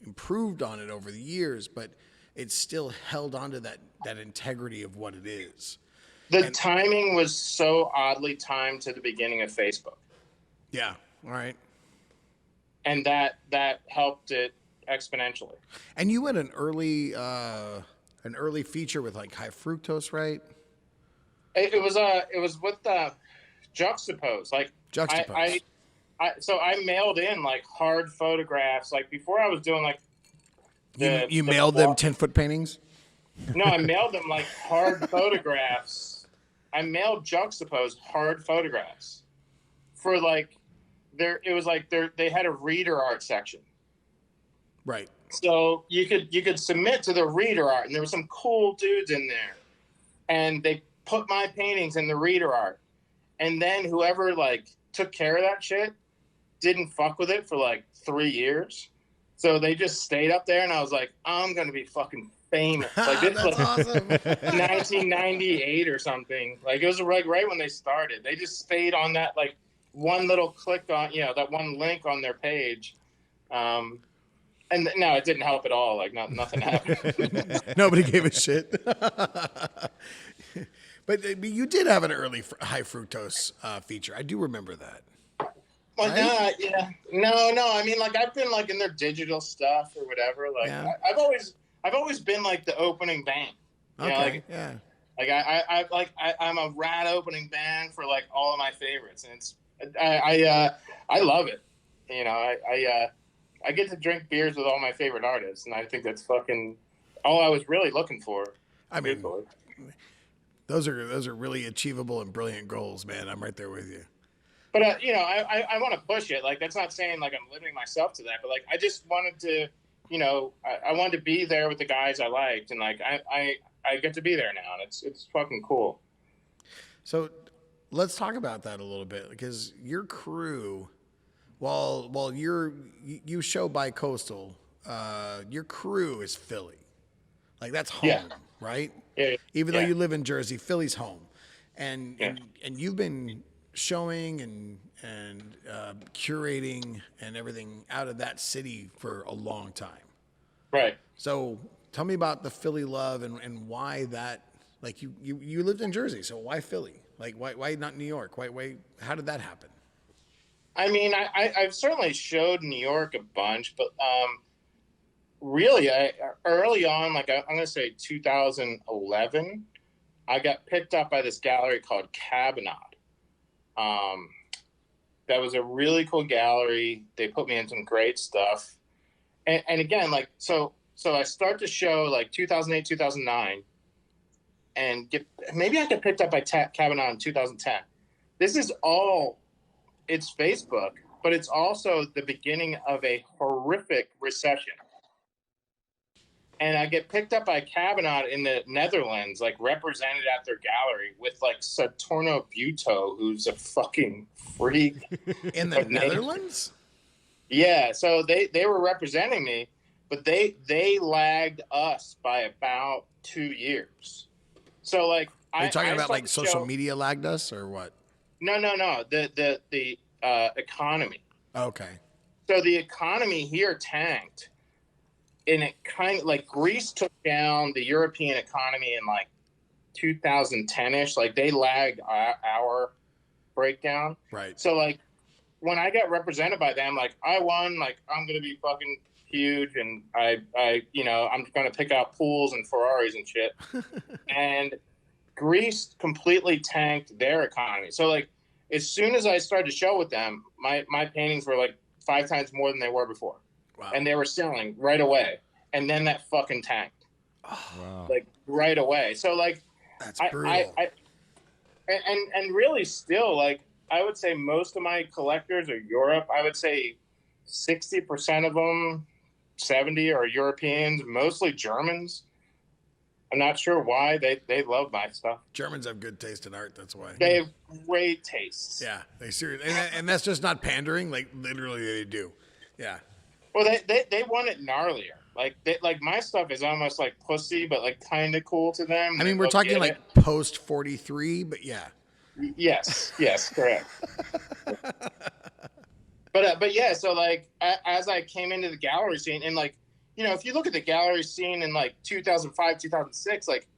Speaker 1: improved on it over the years, but it still held on to that integrity of what it is.
Speaker 2: The timing was so oddly timed to the beginning of Facebook.
Speaker 1: Yeah. All right.
Speaker 2: And that helped it exponentially.
Speaker 1: And you had an early feature with like high fructose, right?
Speaker 2: It was with Juxtapose. Like
Speaker 1: Juxtapose.
Speaker 2: So I mailed in like hard photographs. Like before I was doing like
Speaker 1: You mailed them 10-foot paintings?
Speaker 2: No, I mailed them like hard photographs. I mailed juxtaposed hard photographs for like they had a reader art section.
Speaker 1: Right.
Speaker 2: So you could submit to the reader art, and there were some cool dudes in there, and they put my paintings in the reader art, and then whoever like took care of that shit didn't fuck with it for like 3 years. So they just stayed up there, and I was like, I'm gonna be fucking famous. Like this was
Speaker 1: awesome.
Speaker 2: 1998 or something. Like it was right when they started. They just stayed on that like one little click on, that one link on their page. And no, it didn't help at all. Like nothing happened.
Speaker 1: Nobody gave a shit. But you did have an early high fructose feature. I do remember that.
Speaker 2: Well,
Speaker 1: right?
Speaker 2: no. I mean, like I've been like in their digital stuff or whatever. Like
Speaker 1: yeah.
Speaker 2: I've always been like the opening band.
Speaker 1: Okay. Yeah.
Speaker 2: Like I'm a rad opening band for like all of my favorites, and it's I love it. I get to drink beers with all my favorite artists, and I think that's fucking all I was really looking for.
Speaker 1: I mean, those are really achievable and brilliant goals, man. I'm right there with you.
Speaker 2: But I want to push it. Like that's not saying like I'm limiting myself to that, but like I just wanted to, I wanted to be there with the guys I liked, and like I get to be there now, and it's fucking cool.
Speaker 1: So let's talk about that a little bit, because your crew, while you show bi-coastal, your crew is Philly. Like that's home, right?
Speaker 2: Yeah.
Speaker 1: Even though you live in Jersey, Philly's home, and you've been showing and curating and everything out of that city for a long time. Right. So tell me about the Philly love and why that, like you lived in Jersey, so why Philly? Like why not New York? Why how did that happen?
Speaker 2: I mean, I've certainly showed New York a bunch, but really, early on, like I'm going to say 2011, I got picked up by this gallery called Cabanot. That was a really cool gallery. They put me in some great stuff. And again, like, so I start to show like 2008, 2009, and maybe I got picked up by Cabanot in 2010. This is all, it's Facebook, but it's also the beginning of a horrific recession. And I get picked up by Cabanot in the Netherlands, like represented at their gallery with like Saturno Buto, who's a fucking freak.
Speaker 1: In the Netherlands?
Speaker 2: Yeah, so they were representing me, but they lagged us by about 2 years. So like,
Speaker 1: are you talking about like social media lagged us or what?
Speaker 2: No. The economy.
Speaker 1: Okay.
Speaker 2: So the economy here tanked. And it kind of like Greece took down the European economy in like 2010-ish. Like they lagged our breakdown.
Speaker 1: Right.
Speaker 2: So like when I got represented by them, like I won, like I'm going to be fucking huge. And I'm going to pick out pools and Ferraris and shit. And Greece completely tanked their economy. So like as soon as I started to show with them, my paintings were like 5 times more than they were before. Wow. And they were selling right away. And then that fucking tanked.
Speaker 1: Oh, wow.
Speaker 2: Like right away. So like
Speaker 1: that's brutal.
Speaker 2: And really still, like I would say most of my collectors are Europe. I would say 60% of them, 70 are Europeans, mostly Germans. I'm not sure why they love my stuff.
Speaker 1: Germans have good taste in art. That's why
Speaker 2: they have great taste.
Speaker 1: Yeah, they seriously, and that's just not pandering. Like literally, they do. Yeah.
Speaker 2: Well, they want it gnarlier. Like my stuff is almost like pussy, but like kind of cool to them.
Speaker 1: I mean, we're talking like post 43, but yeah.
Speaker 2: Yes, correct. But yeah, so like as I came into the gallery scene, and like if you look at the gallery scene in like 2005, 2006, like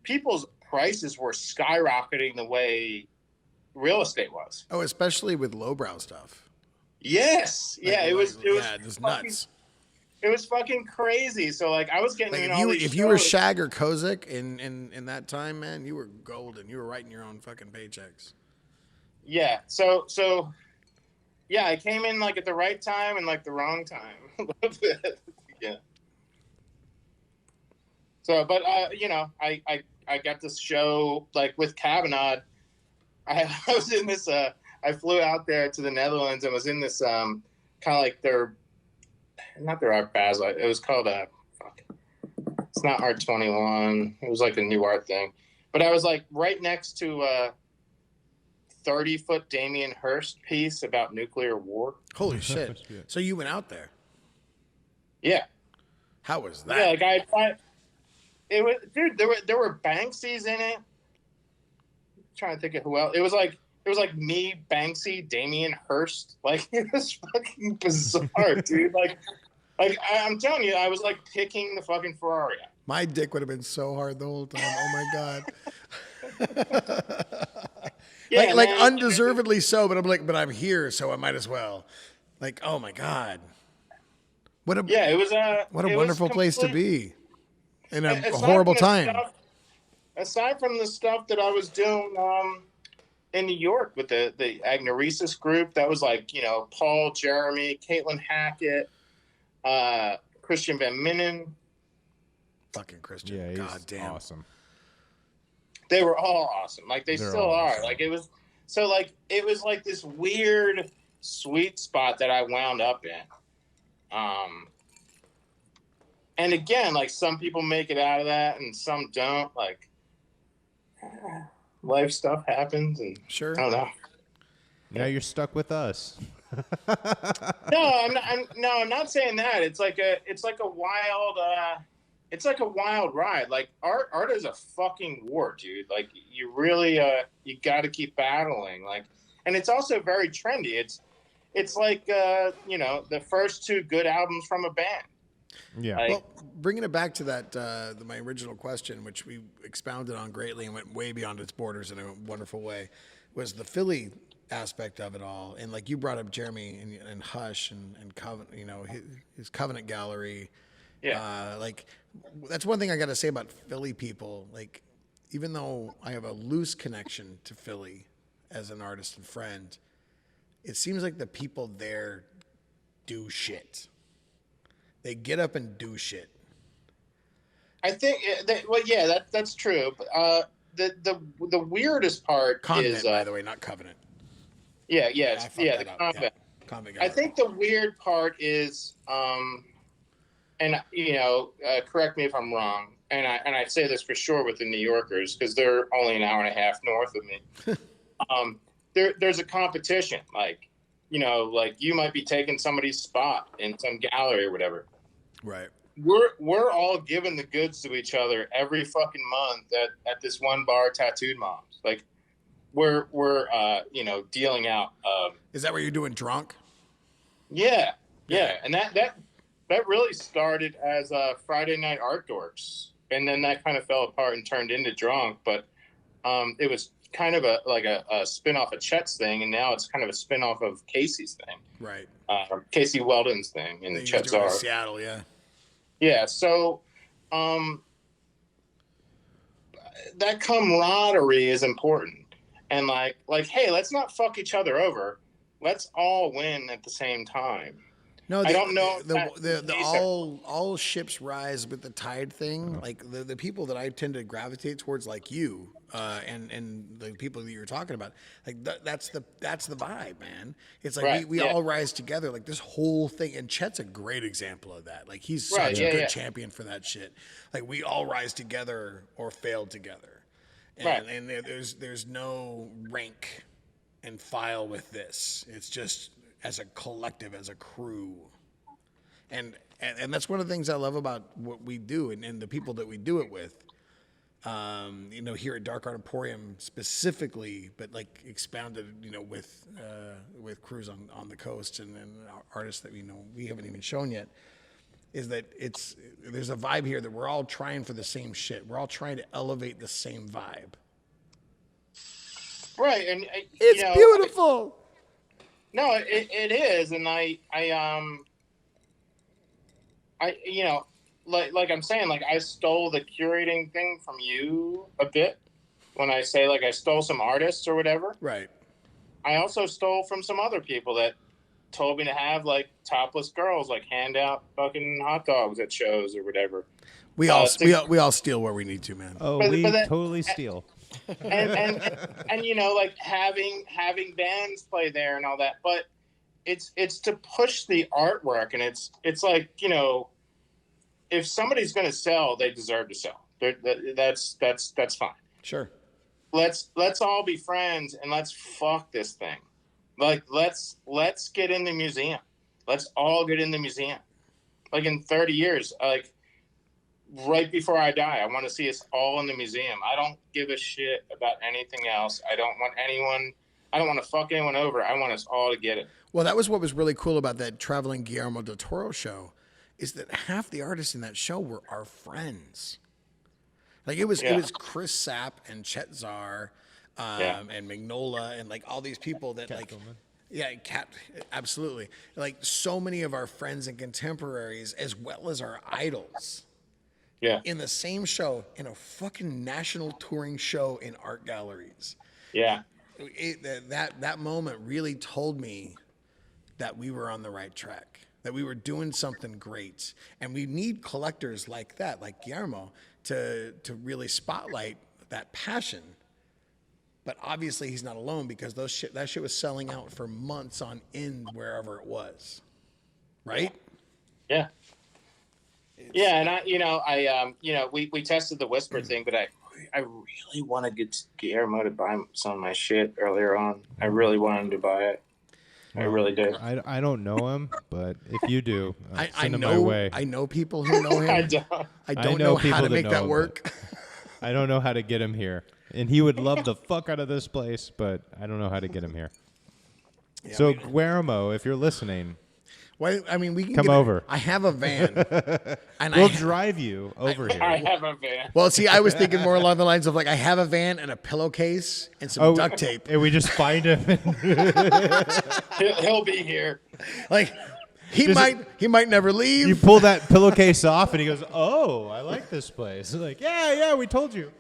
Speaker 2: people's prices were skyrocketing the way real estate was.
Speaker 1: Oh, especially with lowbrow stuff.
Speaker 2: Yes. Yeah, it was
Speaker 1: just nuts.
Speaker 2: It was fucking crazy. So like I was getting
Speaker 1: if you were Shag or Kozik in that time, man, you were golden. You were writing your own fucking paychecks.
Speaker 2: Yeah. So yeah, I came in like at the right time and like the wrong time. Yeah. So, but you know, I got this show like with Kavanaugh. I was in this. I flew out there to the Netherlands and was in this kind of like not their Art Basel. It was called it's not Art 21. It was like a new art thing, but I was like right next to 30-foot Damien Hirst piece about nuclear war.
Speaker 1: Holy shit! So you went out there?
Speaker 2: Yeah.
Speaker 1: How was that?
Speaker 2: Yeah, like it was, dude. There were Banksies in it. I'm trying to think of who else. It was like me, Banksy, Damien Hirst. Like it was fucking bizarre, dude. Like I'm telling you, I was like picking the fucking Ferrari out.
Speaker 1: My dick would have been so hard the whole time. Oh my god.
Speaker 2: Yeah,
Speaker 1: like undeservedly so, but I'm like, but I'm here, so I might as well. Like, oh my god. What a
Speaker 2: it was
Speaker 1: what a wonderful place to be. In a
Speaker 2: aside
Speaker 1: horrible
Speaker 2: from the
Speaker 1: time.
Speaker 2: aside from the stuff that I was doing in New York with the Agnoresis group, that was like, you know, Paul, Jeremy, Caitlin Hackett, Christian Van Minnen.
Speaker 1: Fucking Christian.
Speaker 3: Yeah, he's
Speaker 1: God damn.
Speaker 3: awesome.
Speaker 2: They were all awesome. Like they're still are.
Speaker 3: Awesome.
Speaker 2: Like it was like this weird sweet spot that I wound up in. And again, like some people make it out of that and some don't. Like life stuff happens and
Speaker 1: Sure.
Speaker 2: I don't know.
Speaker 3: Now you're stuck with us.
Speaker 2: No, I'm not saying that. It's like a wild ride. Like art is a fucking war, dude. Like you really you got to keep battling. Like, and it's also very trendy. It's like you know, the first two good albums from a band.
Speaker 3: Yeah.
Speaker 2: Like,
Speaker 1: Well, bringing it back to that, my original question, which we expounded on greatly and went way beyond its borders in a wonderful way, was the Philly aspect of it all. And like you brought up Jeremy and Hush and Covenant, you know, his Covenant Gallery.
Speaker 2: yeah.
Speaker 1: Like that's one thing I got to say about Philly people. Like, even though I have a loose connection to Philly as an artist and friend, it seems like the people there do shit. They get up and do shit.
Speaker 2: I think that's true. But the weirdest part
Speaker 1: Convent,
Speaker 2: is
Speaker 1: by the way, not Covenant.
Speaker 2: the
Speaker 1: That up.
Speaker 2: Convent.
Speaker 1: Yeah. Convent
Speaker 2: I
Speaker 1: Gallery.
Speaker 2: think the weird part is, and you know, correct me if I'm wrong, and I say this for sure with the New Yorkers because they're only an hour and a half north of me. There's a competition, like, you know, like you might be taking somebody's spot in some gallery or whatever.
Speaker 1: Right.
Speaker 2: We're all giving the goods to each other every fucking month at this one bar, Tattooed Moms. Like we're you know, dealing out.
Speaker 1: Is that what you're doing drunk?
Speaker 2: Yeah, and that really started as Friday Night Art Dorks, and then that kind of fell apart and turned into Drunk. But it was kind of a spin-off of Chet's thing, and now it's kind of a spin-off of Casey's thing.
Speaker 1: Right.
Speaker 2: Casey Weldon's thing and Chet's art.
Speaker 1: Seattle, yeah.
Speaker 2: Yeah, so that camaraderie is important. And like, hey, let's not fuck each other over. Let's all win at the same time.
Speaker 1: No,
Speaker 2: I don't know.
Speaker 1: The all ships rise with the tide thing. Like the people that I tend to gravitate towards, like you, and the people that you're talking about, like that's the vibe, man. It's like
Speaker 2: Right,
Speaker 1: we
Speaker 2: yeah.
Speaker 1: all rise together. Like this whole thing, and Chet's a great example of that. Like he's such
Speaker 2: Right,
Speaker 1: a
Speaker 2: yeah,
Speaker 1: good
Speaker 2: yeah.
Speaker 1: champion for that shit. Like we all rise together or fail together, and,
Speaker 2: Right.
Speaker 1: and there's no rank and file with this. It's just as a collective, as a crew. And that's one of the things I love about what we do and the people that we do it with. You know, here at Dark Art Emporium specifically, but like expounded, you know, with crews on the coast and artists that we haven't even shown yet, is that there's a vibe here that we're all trying for the same shit. We're all trying to elevate the same vibe.
Speaker 2: Right, and
Speaker 1: It's
Speaker 2: you know,
Speaker 1: beautiful.
Speaker 2: No, it is, and I you know, like I'm saying, like I stole the curating thing from you a bit when I say like I stole some artists or whatever.
Speaker 1: Right.
Speaker 2: I also stole from some other people that told me to have like topless girls like hand out fucking hot dogs at shows or whatever.
Speaker 1: We all steal where we need to, man.
Speaker 3: Oh, we totally steal.
Speaker 2: And you know, like having bands play there and all that, but it's to push the artwork, and it's like, you know, if somebody's going to sell, they deserve to sell. That's fine.
Speaker 1: Sure.
Speaker 2: Let's all be friends and let's fuck this thing. Like let's get in the museum. Let's all get in the museum. Like in 30 years, like right before I die, I want to see us all in the museum. I don't give a shit about anything else. I don't want to fuck anyone over. I want us all to get it.
Speaker 1: Well, that was what was really cool about that traveling Guillermo del Toro show, is that half the artists in that show were our friends. Like it was Chris Sapp and Chet Zar, and Magnola and like all these people that absolutely. Like so many of our friends and contemporaries, as well as our idols.
Speaker 2: Yeah.
Speaker 1: In the same show, in a fucking national touring show in art galleries.
Speaker 2: Yeah.
Speaker 1: That moment really told me that we were on the right track, that we were doing something great. And we need collectors like that, like Guillermo, to really spotlight that passion. But obviously he's not alone, because that shit was selling out for months on end wherever it was. Right?
Speaker 2: Yeah. Yeah, and we tested the Whisper thing, but I really want to get Guillermo to buy some of my shit earlier on. I really wanted him to buy it. I really did.
Speaker 3: I don't know him, but if you do, send him
Speaker 1: know,
Speaker 3: my way.
Speaker 1: I know people who know him. I don't
Speaker 3: know
Speaker 1: know how to make that
Speaker 3: him,
Speaker 1: work.
Speaker 3: I don't know how to get him here. And he would love the fuck out of this place, but I don't know how to get him here. Yeah, so, Guillermo, if you're listening...
Speaker 1: Well, I mean, we can
Speaker 3: come over.
Speaker 1: I have a van,
Speaker 3: and we'll drive you over here.
Speaker 2: I have a van.
Speaker 1: Well, see, I was thinking more along the lines of like, I have a van and a pillowcase and some duct tape,
Speaker 3: and we just find him.
Speaker 2: He'll be here.
Speaker 1: Like he might never leave.
Speaker 3: You pull that pillowcase off, and he goes, "Oh, I like this place." Like, yeah, we told you.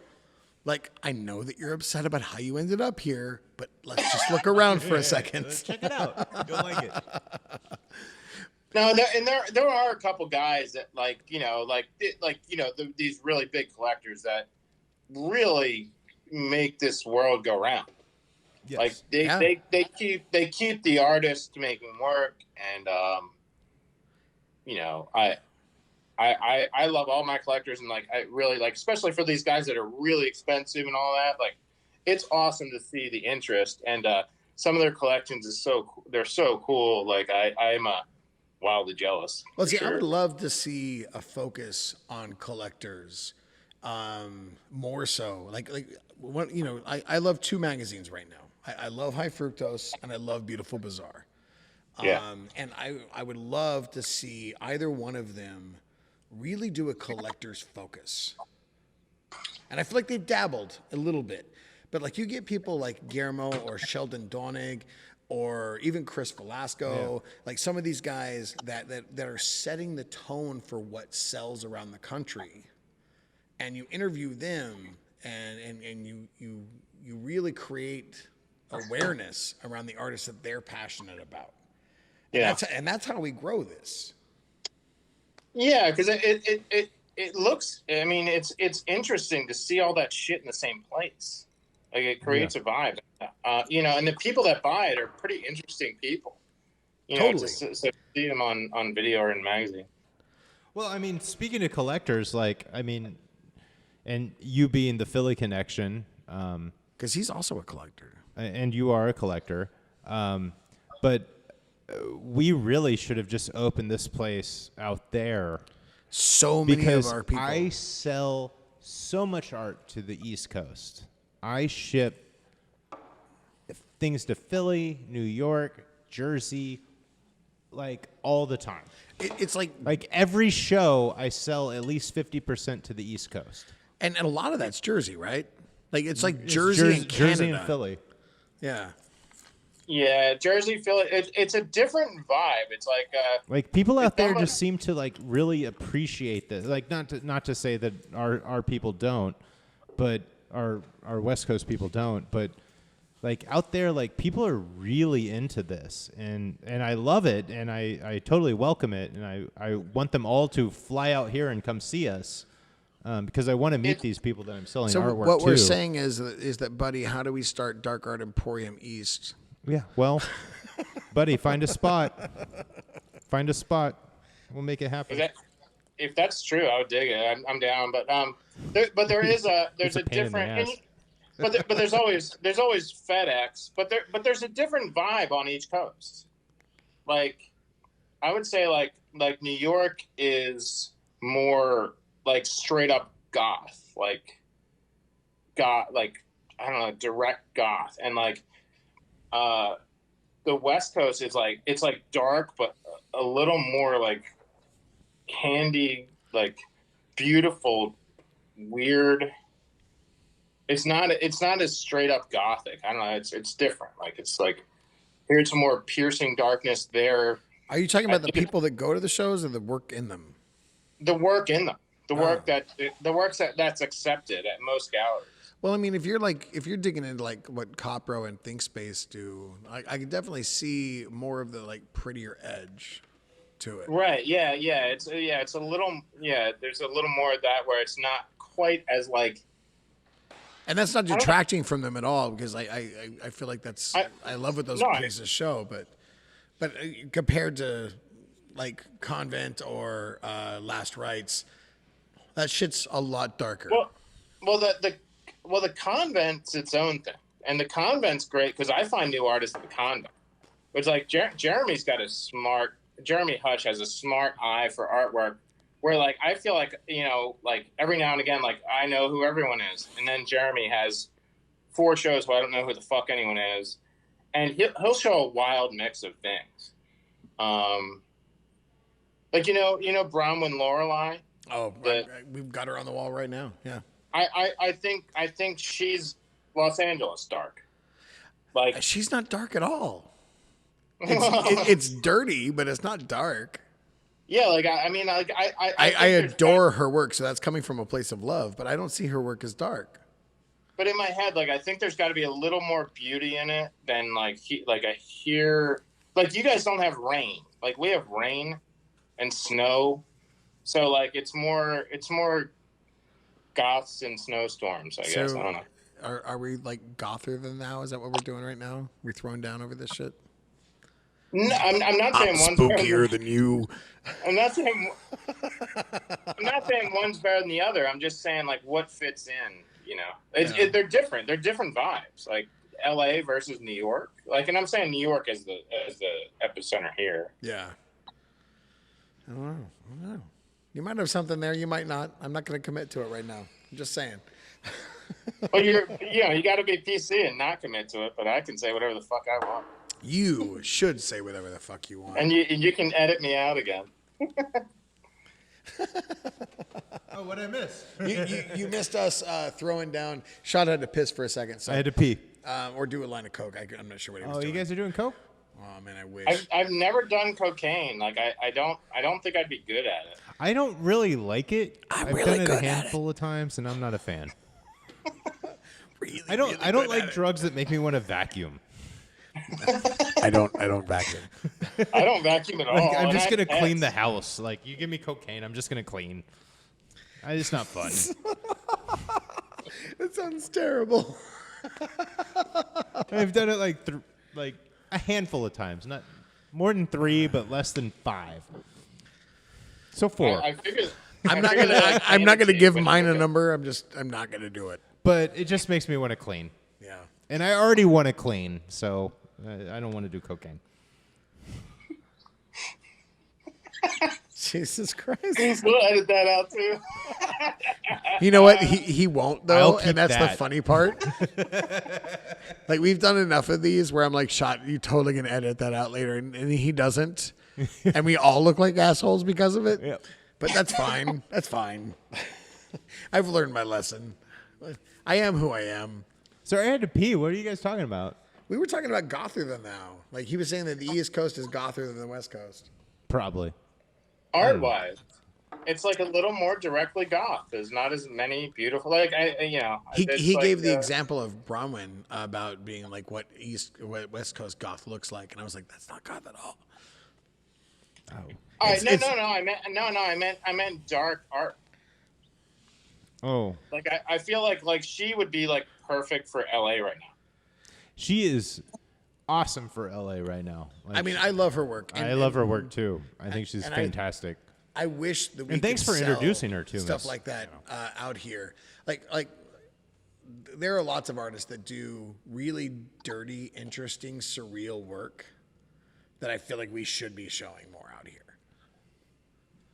Speaker 1: Like, I know that you're upset about how you ended up here, but let's just look around for a second.
Speaker 3: Let's check it out. You'll like it.
Speaker 2: No, there are a couple guys that these really big collectors that really make this world go round. Yes. Like they keep the artist making work, and I love all my collectors, and like I really like, especially for these guys that are really expensive and all that. Like, it's awesome to see the interest, and some of their collections they're so cool. Like I'm wildly jealous.
Speaker 1: Well, see, sure. I would love to see a focus on collectors, more so. I love two magazines right now. I love High Fructose and I love Beautiful Bizarre. And I would love to see either one of them really do a collector's focus. And I feel like they've dabbled a little bit, but like you get people like Guillermo or Sheldon Donig, or even Chris Velasco, like some of these guys that are setting the tone for what sells around the country, and you interview them, and you really create awareness around the artists that they're passionate about.
Speaker 2: Yeah,
Speaker 1: and that's how we grow this.
Speaker 2: Yeah, because it looks. I mean, it's interesting to see all that shit in the same place. Like, it creates a vibe, and the people that buy it are pretty interesting people.
Speaker 1: Totally.
Speaker 2: So see them on video or in magazine.
Speaker 3: Well, I mean, speaking of collectors, and you being the Philly connection,
Speaker 1: because he's also a collector,
Speaker 3: and you are a collector, but we really should have just opened this place out there.
Speaker 1: So many of our people.
Speaker 3: I sell so much art to the East Coast. I ship things to Philly, New York, Jersey, like all the time.
Speaker 1: It's like
Speaker 3: every show I sell at least 50% to the East Coast.
Speaker 1: And a lot of that's Jersey, right? Like it's like Jersey and Canada.
Speaker 3: Jersey and Philly.
Speaker 1: Yeah.
Speaker 2: Yeah, Jersey, Philly. It's a different vibe. It's
Speaker 3: like people out there just seem to like really appreciate this. Like not to say that our people don't, but our West Coast people don't. But like out there, like people are really into this, and I love it, and I totally welcome it, and I want them all to fly out here and come see us, because I want to meet these people that I'm selling artwork to.
Speaker 1: So what we're saying is that, Buddy, how do we start Dark Art Emporium East?
Speaker 3: Yeah, well, Buddy, find a spot. Find a spot. We'll make it happen.
Speaker 2: If that's true, I would dig it. I'm down. But there's a different. But there's always FedEx. But there's a different vibe on each coast. Like, I would say like New York is more like straight up goth, like I don't know, direct goth, and like the West Coast is like, it's like dark but a little more like candy, like beautiful, weird. It's not as straight up gothic. I don't know. It's different. Like, it's like, here's some more piercing darkness there.
Speaker 1: Are you talking about the people that go to the shows or the work in them?
Speaker 2: The work in them. The work that's accepted at most galleries.
Speaker 1: Well, I mean, if you're digging into like what Copro and ThinkSpace do, I can definitely see more of the like prettier edge to it.
Speaker 2: Right. Yeah. It's a little. Yeah. There's a little more of that where it's not quite as like.
Speaker 1: And that's not detracting from them at all, because I feel like I love what those pieces show, but compared to like Convent or Last Rites, that shit's a lot darker.
Speaker 2: Well, the Convent's its own thing, and the Convent's great because I find new artists at the Convent. It's like Jeremy Hutch has a smart eye for artwork. Where, like, I feel like, you know, like, every now and again, like, I know who everyone is. And then Jeremy has 4 shows where I don't know who the fuck anyone is. And he'll show a wild mix of things. Like, you know Bronwyn Lorelei?
Speaker 1: Oh, we've got her on the wall right now. Yeah.
Speaker 2: I think she's Los Angeles dark. Like,
Speaker 1: she's not dark at all. It's dirty, but it's not dark.
Speaker 2: Yeah, like I mean, like
Speaker 1: I adore her work, so that's coming from a place of love. But I don't see her work as dark.
Speaker 2: But in my head, like, I think there's got to be a little more beauty in it than like I hear. Like, you guys don't have rain. Like, we have rain and snow, so like it's more goths and snowstorms. I guess I don't know.
Speaker 1: Are we like gother than now? Is that what we're doing right now? We're throwing down over this shit.
Speaker 2: No, I'm not saying one's
Speaker 1: spookier than you.
Speaker 2: I'm not saying one's better than the other. I'm just saying, like, what fits in. You know, they're different. They're different vibes. Like L.A. versus New York. Like, and I'm saying New York as the epicenter here.
Speaker 1: Yeah. I don't know. You might have something there. You might not. I'm not going to commit to it right now. I'm just saying.
Speaker 2: Well, you got to be PC and not commit to it. But I can say whatever the fuck I want.
Speaker 1: You should say whatever the fuck you want.
Speaker 2: And you can edit me out again.
Speaker 3: Oh, what did I miss?
Speaker 1: You missed us throwing down. Sean had to piss for a second. So,
Speaker 3: I had to pee.
Speaker 1: Or do a line of coke. I'm not sure what he was doing.
Speaker 3: Oh, you guys are doing coke?
Speaker 1: Oh man, I wish.
Speaker 2: I've never done cocaine. Like, I don't think I'd be good at it.
Speaker 3: I don't really like it.
Speaker 1: I've
Speaker 3: done it a handful of times, and I'm not a fan. I don't like drugs that make me want to vacuum.
Speaker 1: I don't vacuum.
Speaker 2: I don't vacuum at all.
Speaker 3: Like, I'm just gonna clean the house. Like, you give me cocaine, I'm just gonna clean. It's not fun.
Speaker 1: It sounds terrible.
Speaker 3: I've done it like a handful of times, not more than 3, but less than 5. So 4.
Speaker 2: I figured.
Speaker 1: I'm not gonna give mine a number. I'm not gonna do it.
Speaker 3: But it just makes me want to clean.
Speaker 1: Yeah.
Speaker 3: And I already want to clean, so I don't want to do cocaine.
Speaker 1: Jesus Christ.
Speaker 2: We'll edit that out too.
Speaker 1: You know what? He won't though,
Speaker 3: I'll keep
Speaker 1: and that's
Speaker 3: that.
Speaker 1: the funny part. Like, we've done enough of these where I'm like, "Shot, you totally gonna edit that out later," and he doesn't, and we all look like assholes because of it.
Speaker 3: Yep.
Speaker 1: But that's fine. That's fine. I've learned my lesson. I am who I am.
Speaker 3: So I had to pee. What are you guys talking about?
Speaker 1: We were talking about gother than now. Like, he was saying that the East Coast is gother than the West Coast.
Speaker 3: Probably.
Speaker 2: Art wise. it's like a little more directly goth. There's not as many beautiful, like
Speaker 1: He
Speaker 2: like,
Speaker 1: gave the example of Bronwyn about being like what West Coast goth looks like, and I was like, that's not goth at all.
Speaker 2: Oh, all right, I meant dark art.
Speaker 3: Oh,
Speaker 2: like I feel like she would be like perfect for LA right now.
Speaker 3: She is awesome for LA right now. Like,
Speaker 1: I mean, I love her work.
Speaker 3: I love her work too. I think she's fantastic.
Speaker 1: I wish that we
Speaker 3: and thanks
Speaker 1: could
Speaker 3: for
Speaker 1: sell
Speaker 3: introducing her to
Speaker 1: stuff like that out here. Like there are lots of artists that do really dirty, interesting, surreal work that I feel like we should be showing more out here.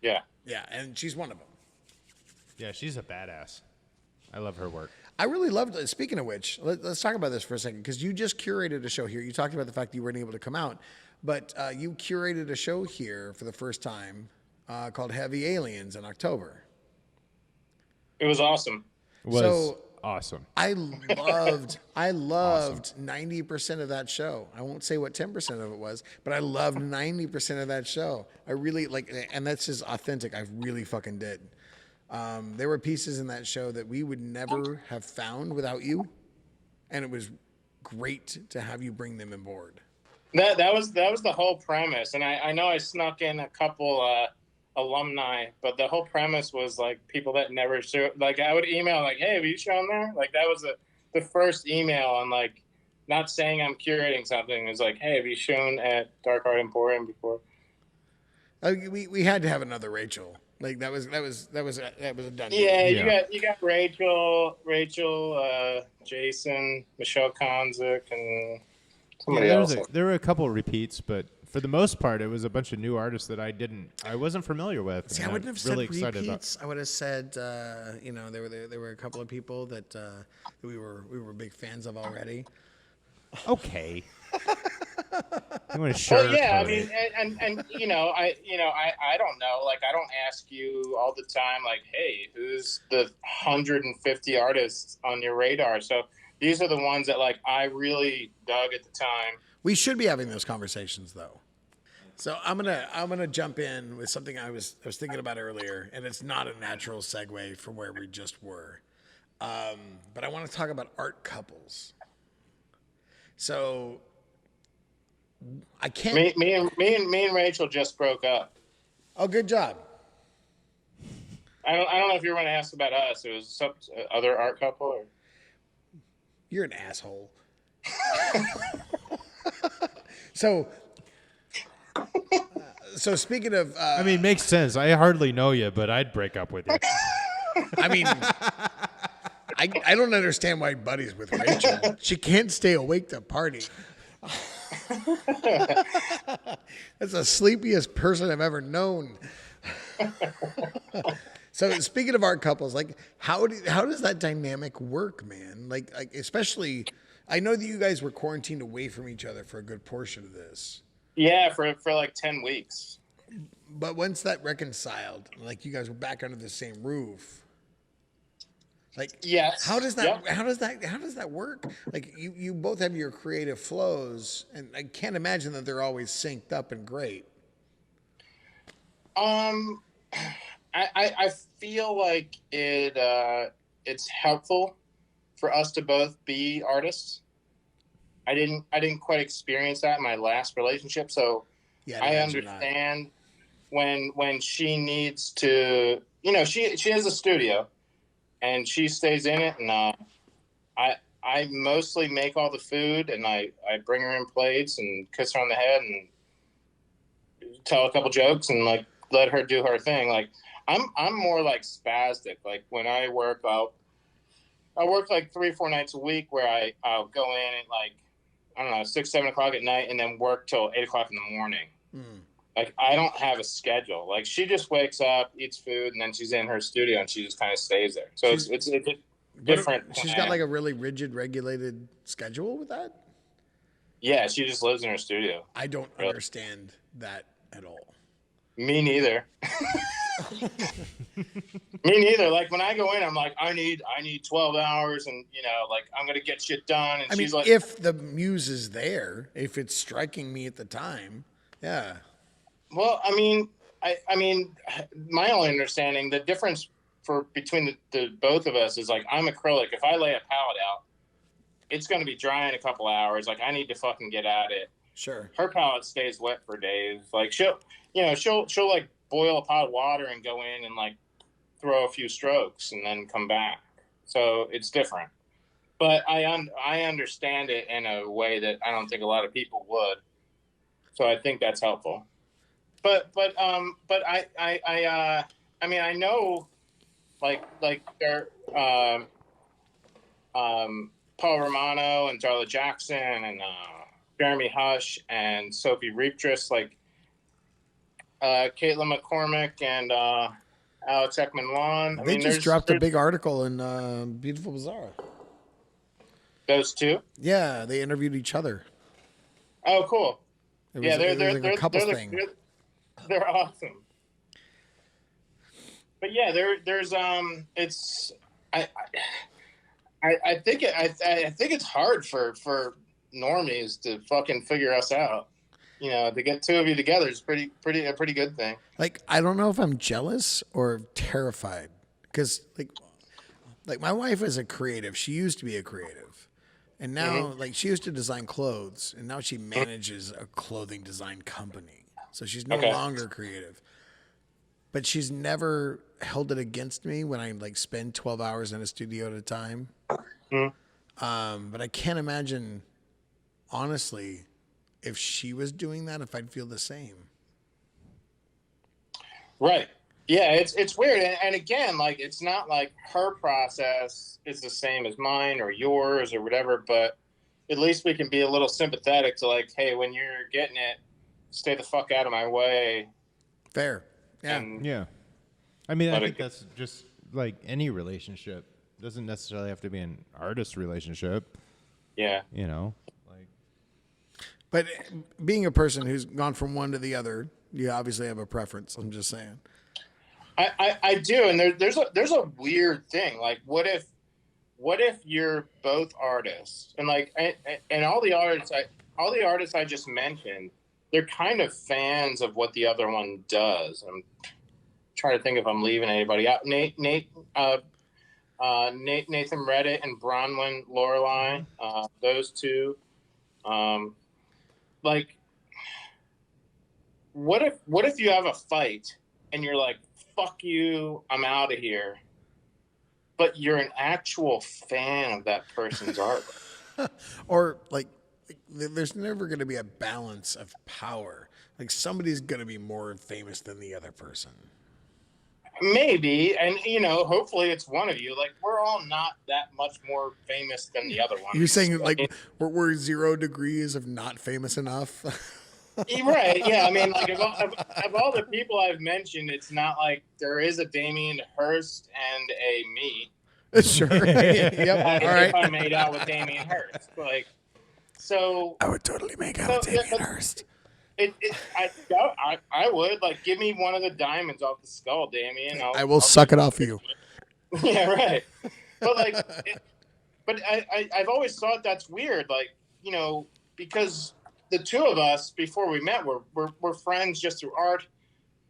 Speaker 2: Yeah.
Speaker 1: Yeah, and she's one of them.
Speaker 3: Yeah, she's a badass. I love her work.
Speaker 1: I really loved it. Speaking of which, let's talk about this for a second, because you just curated a show here. You talked about the fact that you weren't able to come out, but you curated a show here for the first time called Heavy Aliens in October.
Speaker 2: It was awesome.
Speaker 3: It was awesome.
Speaker 1: I loved awesome. 90% of that show. I won't say what 10% of it was, but I loved 90% of that show. I really and that's just authentic. I really fucking did. There were pieces in that show that we would never have found without you, and it was great to have you bring them aboard.
Speaker 2: That was the whole premise, and I know I snuck in a couple alumni, but the whole premise was like people that never show. Like I would email like, "Hey, have you shown there?" Like that was the first email, and like not saying I'm curating something. It was like, "Hey, have you shown at Dark Art Emporium before?"
Speaker 1: We had to have another Rachel. Like that was a done deal.
Speaker 2: Yeah, you got Rachel, Jason, Michelle Konzik, and somebody else.
Speaker 3: There were a couple of repeats, but for the most part, it was a bunch of new artists that I wasn't familiar with.
Speaker 1: See, I wouldn't have said repeats. I would have said, there were a couple of people that we were big fans of already.
Speaker 3: Okay. You want to share?
Speaker 2: Well, yeah, I mean, and I don't know. Like, I don't ask you all the time, like, hey, who's the 150 artists on your radar? So these are the ones that like I really dug at the time.
Speaker 1: We should be having those conversations, though. So I'm gonna jump in with something I was thinking about earlier, and it's not a natural segue from where we just were, but I want to talk about art couples. So I can't.
Speaker 2: Me and Rachel just broke up.
Speaker 1: Oh, good job.
Speaker 2: I don't know if you were going to ask about us. It was some other art couple. Or...
Speaker 1: You're an asshole. So speaking of,
Speaker 3: I mean, makes sense. I hardly know you, but I'd break up with you.
Speaker 1: I mean, I don't understand why Buddy's with Rachel. She can't stay awake to party. That's the sleepiest person I've ever known. So speaking of art couples, like how does that dynamic work, man? Like especially, I know that you guys were quarantined away from each other for a good portion of this.
Speaker 2: Yeah, for like 10 weeks.
Speaker 1: But once that reconciled, like you guys were back under the same roof. Like,
Speaker 2: yes.
Speaker 1: How does that work? Like you both have your creative flows, and I can't imagine that they're always synced up and great.
Speaker 2: I feel like it's helpful for us to both be artists. I didn't quite experience that in my last relationship, so yeah, I understand when she needs to, she has a studio and she stays in it, and I mostly make all the food, and I bring her in plates and kiss her on the head and tell a couple jokes and like let her do her thing. Like I'm more like spastic. Like when I work, I work like 3-4 nights a week where I'll go in at like, I don't know, 6-7 o'clock at night and then work till 8 o'clock in the morning. Mm. Like I don't have a schedule. Like she just wakes up, eats food, and then she's in her studio and she just kind of stays there. So it's different.
Speaker 1: She's got like a really rigid, regulated schedule with that?
Speaker 2: Yeah, she just lives in her studio.
Speaker 1: I don't understand that at all.
Speaker 2: Me neither. Me neither. Like when I go in, I'm like, I need 12 hours, and like I'm gonna get shit done. And she's like,
Speaker 1: if the muse is there, if it's striking me at the time, yeah.
Speaker 2: Well, I mean, I mean, my only understanding, the difference between the both of us is like, I'm acrylic. If I lay a pallet out, it's going to be dry in a couple hours. Like, I need to fucking get at it.
Speaker 1: Sure.
Speaker 2: Her pallet stays wet for days. Like, she'll like boil a pot of water and go in and like throw a few strokes and then come back. So it's different. But I understand it in a way that I don't think a lot of people would. So I think that's helpful. But I mean, I know like there Paul Romano and Darla Jackson and Jeremy Hush and Sophie Reeptress, like Caitlin McCormick and Alex Ekman-Wan.
Speaker 1: They just dropped a big article in Beautiful Bizarre.
Speaker 2: Those two?
Speaker 1: Yeah, they interviewed each other.
Speaker 2: Oh, cool.
Speaker 1: They're a couple thing.
Speaker 2: They're awesome. But yeah, there's it's I think it's hard for normies to fucking figure us out. You know, to get two of you together is a pretty good thing.
Speaker 1: Like, I don't know if I'm jealous or terrified, because like my wife is a creative. She used to be a creative, and now like she used to design clothes, and now she manages a clothing design company. So she's no longer creative. But she's never held it against me when I like spend 12 hours in a studio at a time. But I can't imagine, honestly, if she was doing that, if I'd feel the same.
Speaker 2: Right. Yeah, it's weird. And again, like, it's not like her process is the same as mine or yours or whatever, but at least we can be a little sympathetic to like, hey, when you're getting it, stay the fuck out of my way.
Speaker 1: Fair. Yeah.
Speaker 3: Yeah. I mean, I think that's just like any relationship. It doesn't necessarily have to be an artist relationship.
Speaker 2: Yeah.
Speaker 3: You know, like.
Speaker 1: But being a person who's gone from one to the other, you obviously have a preference. I'm just saying.
Speaker 2: I do, and there's a weird thing. Like, what if you're both artists, and like, and all the artists I just mentioned, they're kind of fans of what the other one does. I'm trying to think if I'm leaving anybody out. Nathan Reddit and Bronwyn Lorelei, those two. Like, what if you have a fight and you're like, fuck you, I'm out of here, but you're an actual fan of that person's art?
Speaker 1: Or like, there's never going to be a balance of power. Like, somebody's going to be more famous than the other person.
Speaker 2: Maybe, and you know, hopefully it's one of you. Like, we're all not that much more famous than the other one.
Speaker 1: You're saying like we're 0 degrees of not famous enough?
Speaker 2: Right, yeah. I mean, like, of all the people I've mentioned, it's not like there is a Damien Hirst and a me.
Speaker 1: Sure. Yep. All right.
Speaker 2: If I made out with Damien Hirst, like, so
Speaker 1: I would totally make out with Damien Hirst.
Speaker 2: I would, like, give me one of the diamonds off the skull, Damien.
Speaker 1: I will suck it off you.
Speaker 2: Yeah, right. But like, I've always thought that's weird, like, you know, because the two of us before we met we're friends just through art,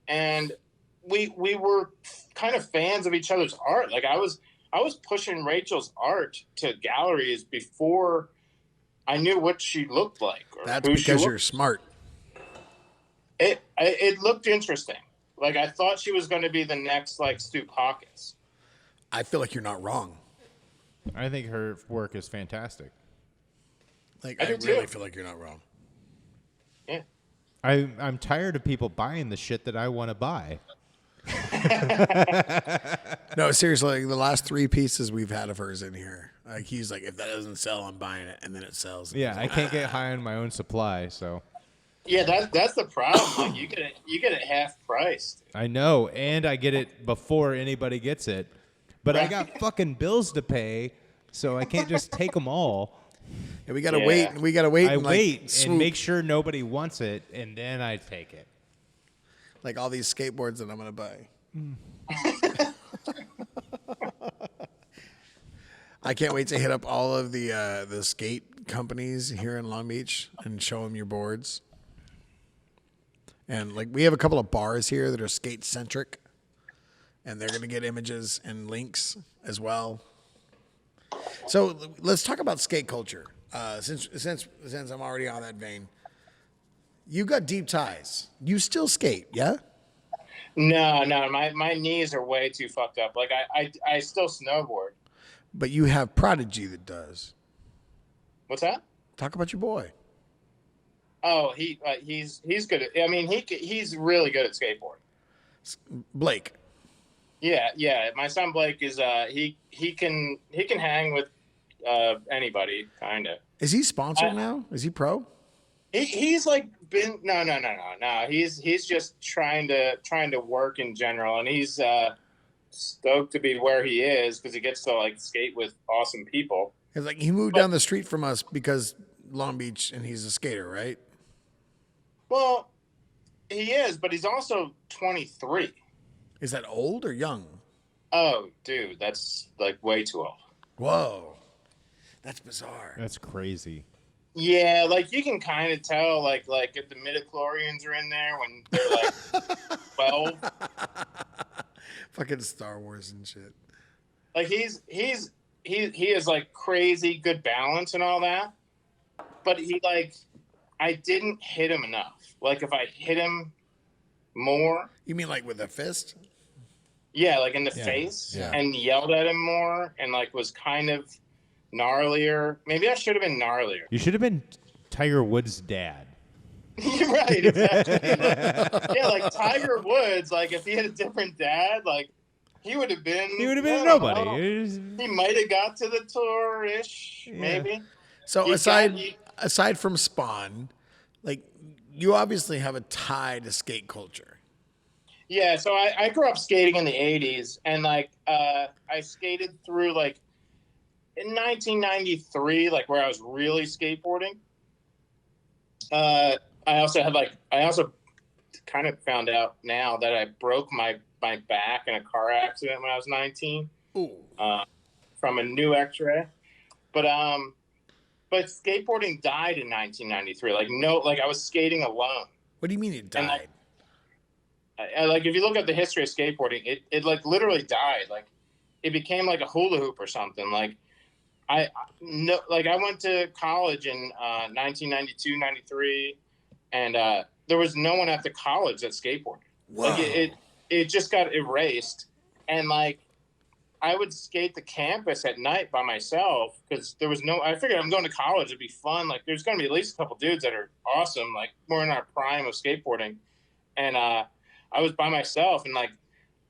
Speaker 2: and we were kind of fans of each other's art. Like, I was pushing Rachel's art to galleries before I knew what she looked like.
Speaker 1: That's because you're smart.
Speaker 2: It looked interesting. Like, I thought she was going to be the next, like, Stu Hawkins.
Speaker 1: I feel like you're not wrong.
Speaker 3: I think her work is fantastic.
Speaker 1: Like, I really feel like you're not wrong.
Speaker 2: Yeah.
Speaker 3: I'm tired of people buying the shit that I want to buy.
Speaker 1: No, seriously, like, the last 3 pieces we've had of hers in here, like, he's like, if that doesn't sell, I'm buying it, and then it sells.
Speaker 3: Yeah, I can't get high on my own supply, so.
Speaker 2: Yeah, that's the problem. Like, you get it half priced.
Speaker 3: I know, and I get it before anybody gets it. But I got fucking bills to pay, so I can't just take them all.
Speaker 1: And we gotta wait. We gotta wait.
Speaker 3: I
Speaker 1: and,
Speaker 3: wait and make sure nobody wants it, and then I take it.
Speaker 1: Like all these skateboards that I'm gonna buy. I can't wait to hit up all of the skate companies here in Long Beach and show them your boards. And like we have a couple of bars here that are skate centric, and they're going to get images and links as well. So let's talk about skate culture. Since I'm already on that vein, you got deep ties. You still skate, yeah?
Speaker 2: No, my knees are way too fucked up. Like I still snowboard.
Speaker 1: But you have Prodigy that does.
Speaker 2: What's that?
Speaker 1: Talk about your boy.
Speaker 2: Oh, he's good at. I mean, he's really good at skateboarding.
Speaker 1: Blake.
Speaker 2: Yeah. My son Blake is he can hang with anybody, kind of.
Speaker 1: Is he sponsored now? Is he pro?
Speaker 2: He's like been no. He's just trying to work in general, and he's stoked to be where he is because he gets to like skate with awesome people.
Speaker 1: It's like he moved down the street from us because Long Beach, and he's a skater, right?
Speaker 2: Well, he is, but he's also 23.
Speaker 1: Is that old or young?
Speaker 2: Oh, dude, that's like way too old.
Speaker 1: Whoa, that's bizarre.
Speaker 3: That's crazy.
Speaker 2: Yeah, like you can kind of tell, like if the midichlorians are in there when they're like 12.
Speaker 1: Fucking Star Wars and shit.
Speaker 2: Like he is like crazy good balance and all that, but I didn't hit him enough. Like if I hit him more,
Speaker 1: You mean like with a fist?
Speaker 2: yeah, like in the face, and yelled at him more, and like was kind of gnarlier. Maybe I should have been gnarlier.
Speaker 3: You should have been Tiger Woods' dad.
Speaker 2: You're right, exactly. Yeah, like Tiger Woods, like if he had a different dad, like he would have been
Speaker 3: nobody.
Speaker 2: He might have got to the tour-ish, maybe.
Speaker 1: So aside from Spawn, like you obviously have a tie to skate culture.
Speaker 2: Yeah, so I grew up skating in the 80s, and like I skated through like in 1993, like where I was really skateboarding. I also kind of found out now that I broke my back in a car accident when I was 19.
Speaker 1: Ooh.
Speaker 2: From a new X-ray. But skateboarding died in 1993. Like I was skating alone.
Speaker 1: What do you mean it died?
Speaker 2: And like if you look at the history of skateboarding, it like literally died. Like it became like a hula hoop or something. Like I went to college in 1992, 93, and there was no one at the college that skateboarded.
Speaker 1: Wow.
Speaker 2: Like it just got erased, and like I would skate the campus at night by myself because there was no. I figured I'm going to college; it'd be fun. Like there's going to be at least a couple dudes that are awesome. Like we're in our prime of skateboarding, and I was by myself, and like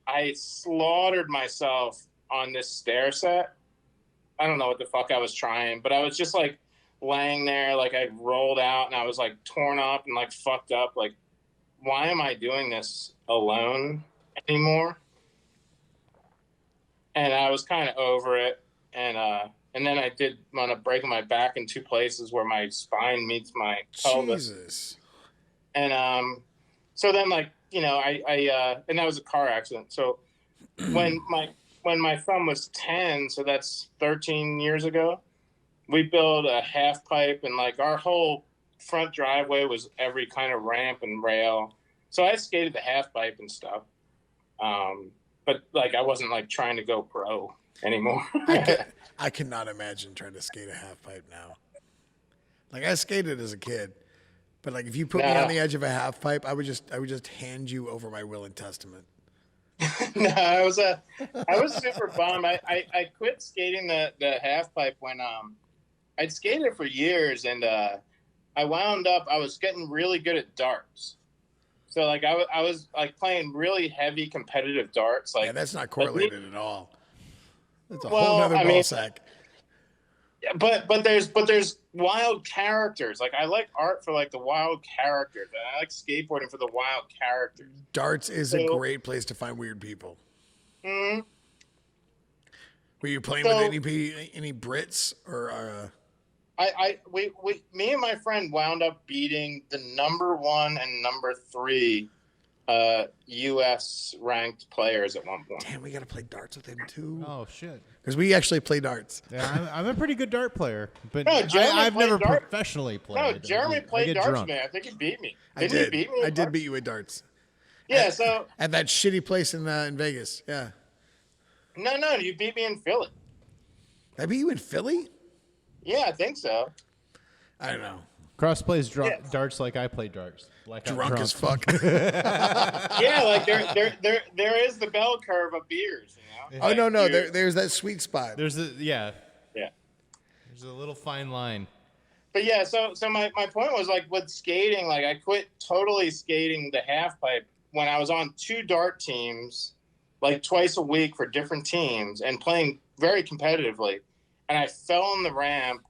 Speaker 2: I slaughtered myself on this stair set. I don't know what the fuck I was trying, but I was just like laying there, like I rolled out and I was like torn up and like fucked up. Like, why am I doing this alone anymore? And I was kind of over it. And then I did end up breaking my back in two places where my spine meets my pelvis.
Speaker 1: Jesus.
Speaker 2: And so then like, you know, I and that was a car accident. So when my son was 10, so that's 13 years ago, we built a half pipe, and like our whole front driveway was every kind of ramp and rail. So I skated the half pipe and stuff. But like I wasn't like trying to go pro anymore.
Speaker 1: I cannot imagine trying to skate a half pipe now. Like I skated as a kid, but like if you put me on the edge of a half pipe, I would just hand you over my will and testament.
Speaker 2: No, I was super bummed. I quit skating the half pipe when I'd skated for years, and I was getting really good at darts. So like I was like playing really heavy competitive darts. Like
Speaker 1: that's not correlated at all. That's a whole nother ball sack.
Speaker 2: Yeah, but there's wild characters. Like I like art for like the wild characters. And I like skateboarding for the wild characters.
Speaker 1: Darts is a great place to find weird people.
Speaker 2: Mm-hmm.
Speaker 1: Were you playing with any Brits or?
Speaker 2: Me and my friend wound up beating the number 1 and number 3 U.S. ranked players at one point.
Speaker 1: Damn, we got to play darts with him too.
Speaker 3: Oh shit.
Speaker 1: Because we actually play darts.
Speaker 3: Yeah, I'm a pretty good dart player, but
Speaker 2: No, Jeremy
Speaker 3: I've
Speaker 2: played
Speaker 3: never
Speaker 2: dart.
Speaker 3: professionally played.
Speaker 2: No, Jeremy played darts,
Speaker 3: drunk.
Speaker 2: man. I think he beat me.
Speaker 1: I
Speaker 2: Didn't he beat me?
Speaker 1: I did beat you with darts.
Speaker 2: Yeah, so
Speaker 1: At that shitty place in Vegas. Yeah.
Speaker 2: no, you beat me in Philly.
Speaker 1: Did I beat you in Philly?
Speaker 2: Yeah, I think so.
Speaker 1: I don't know.
Speaker 3: Cross plays
Speaker 2: Yeah.
Speaker 3: darts like I play darts. Like I'm
Speaker 1: Drunk as fuck.
Speaker 2: Yeah, like there is the bell curve of beers, you know?
Speaker 1: Oh,
Speaker 2: Like,
Speaker 1: no. There's that sweet spot.
Speaker 3: There's
Speaker 2: Yeah.
Speaker 3: There's a little fine line.
Speaker 2: But yeah, so my point was like with skating, like I quit totally skating the half pipe when I was on 2 dart teams, like twice a week for different teams and playing very competitively. And I fell on the ramp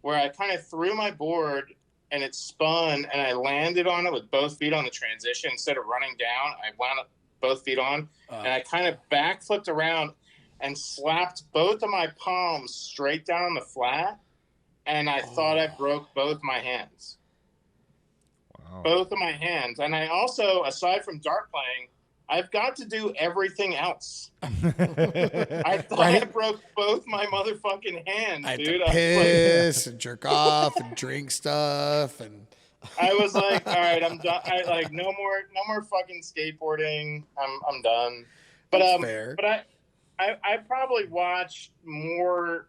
Speaker 2: where I kind of threw my board and it spun and I landed on it with both feet on the transition. Instead of running down, I wound up both feet on and I kind of backflipped around and slapped both of my palms straight down on the flat. And I thought I broke both my hands.
Speaker 3: Wow.
Speaker 2: Both of my hands. And I also, aside from dart playing, I've got to do everything else. I thought I broke both my motherfucking hands,
Speaker 1: I had
Speaker 2: dude.
Speaker 1: to piss and jerk off and drink stuff and
Speaker 2: I was like, all right, I'm done. No more fucking skateboarding. I'm done. But
Speaker 1: That's fair.
Speaker 2: But I probably watch more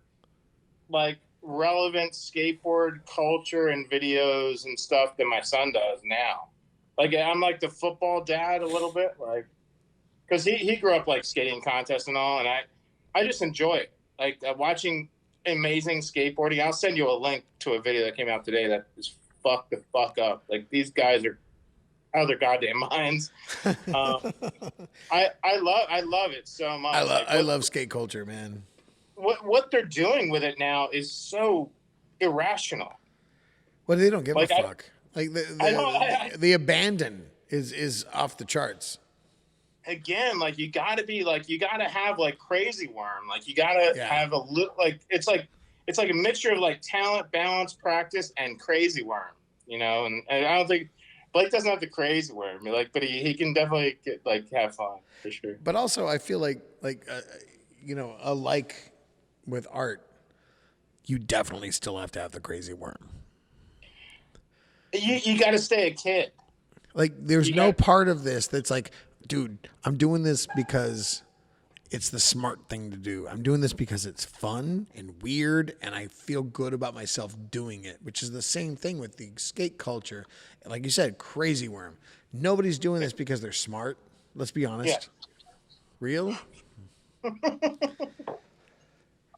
Speaker 2: like relevant skateboard culture and videos and stuff than my son does now. Like I'm like the football dad a little bit, like because he grew up like skating contests and all, and I just enjoy it. Like watching amazing skateboarding. I'll send you a link to a video that came out today that is fuck the fuck up. Like these guys are out of their goddamn minds. I love it so much.
Speaker 1: I love skate culture, man.
Speaker 2: What they're doing with it now is so irrational.
Speaker 1: Well, they don't give
Speaker 2: Like,
Speaker 1: a fuck. Like the abandon is off the charts.
Speaker 2: Again, like you got to have like Crazy Worm. Like you got to have a look. Like it's like a mixture of like talent, balance, practice, and Crazy Worm. You know, and I don't think Blake doesn't have the Crazy Worm. But he can definitely have fun for sure.
Speaker 1: But also, I feel like alike with art, you definitely still have to have the Crazy Worm.
Speaker 2: You got to stay a kid.
Speaker 1: Like, there's no part of this that's like, dude, I'm doing this because it's the smart thing to do. I'm doing this because it's fun and weird, and I feel good about myself doing it, which is the same thing with the skate culture. Like you said, Crazy Worm. Nobody's doing this because they're smart. Let's be honest.
Speaker 2: Yeah.
Speaker 1: Real?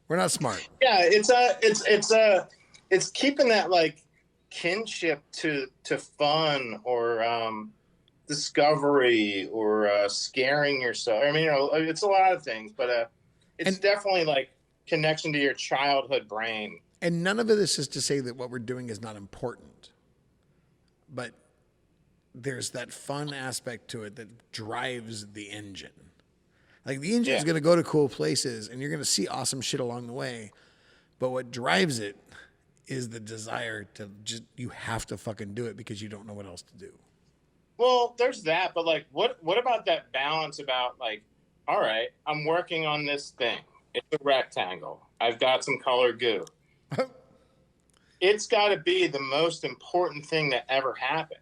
Speaker 1: We're not smart.
Speaker 2: Yeah, it's keeping that like kinship to fun or discovery or scaring yourself. I mean, it's a lot of things, but it's definitely like connection to your childhood brain.
Speaker 1: And none of this is to say that what we're doing is not important, but there's that fun aspect to it that drives the engine. Like the engine is going to go to cool places and you're going to see awesome shit along the way. But what drives it is the desire to you have to fucking do it because you don't know what else to do.
Speaker 2: Well, there's that. But like, what about that balance about like, all right, I'm working on this thing. It's a rectangle. I've got some colored goo. It's got to be the most important thing that ever happened.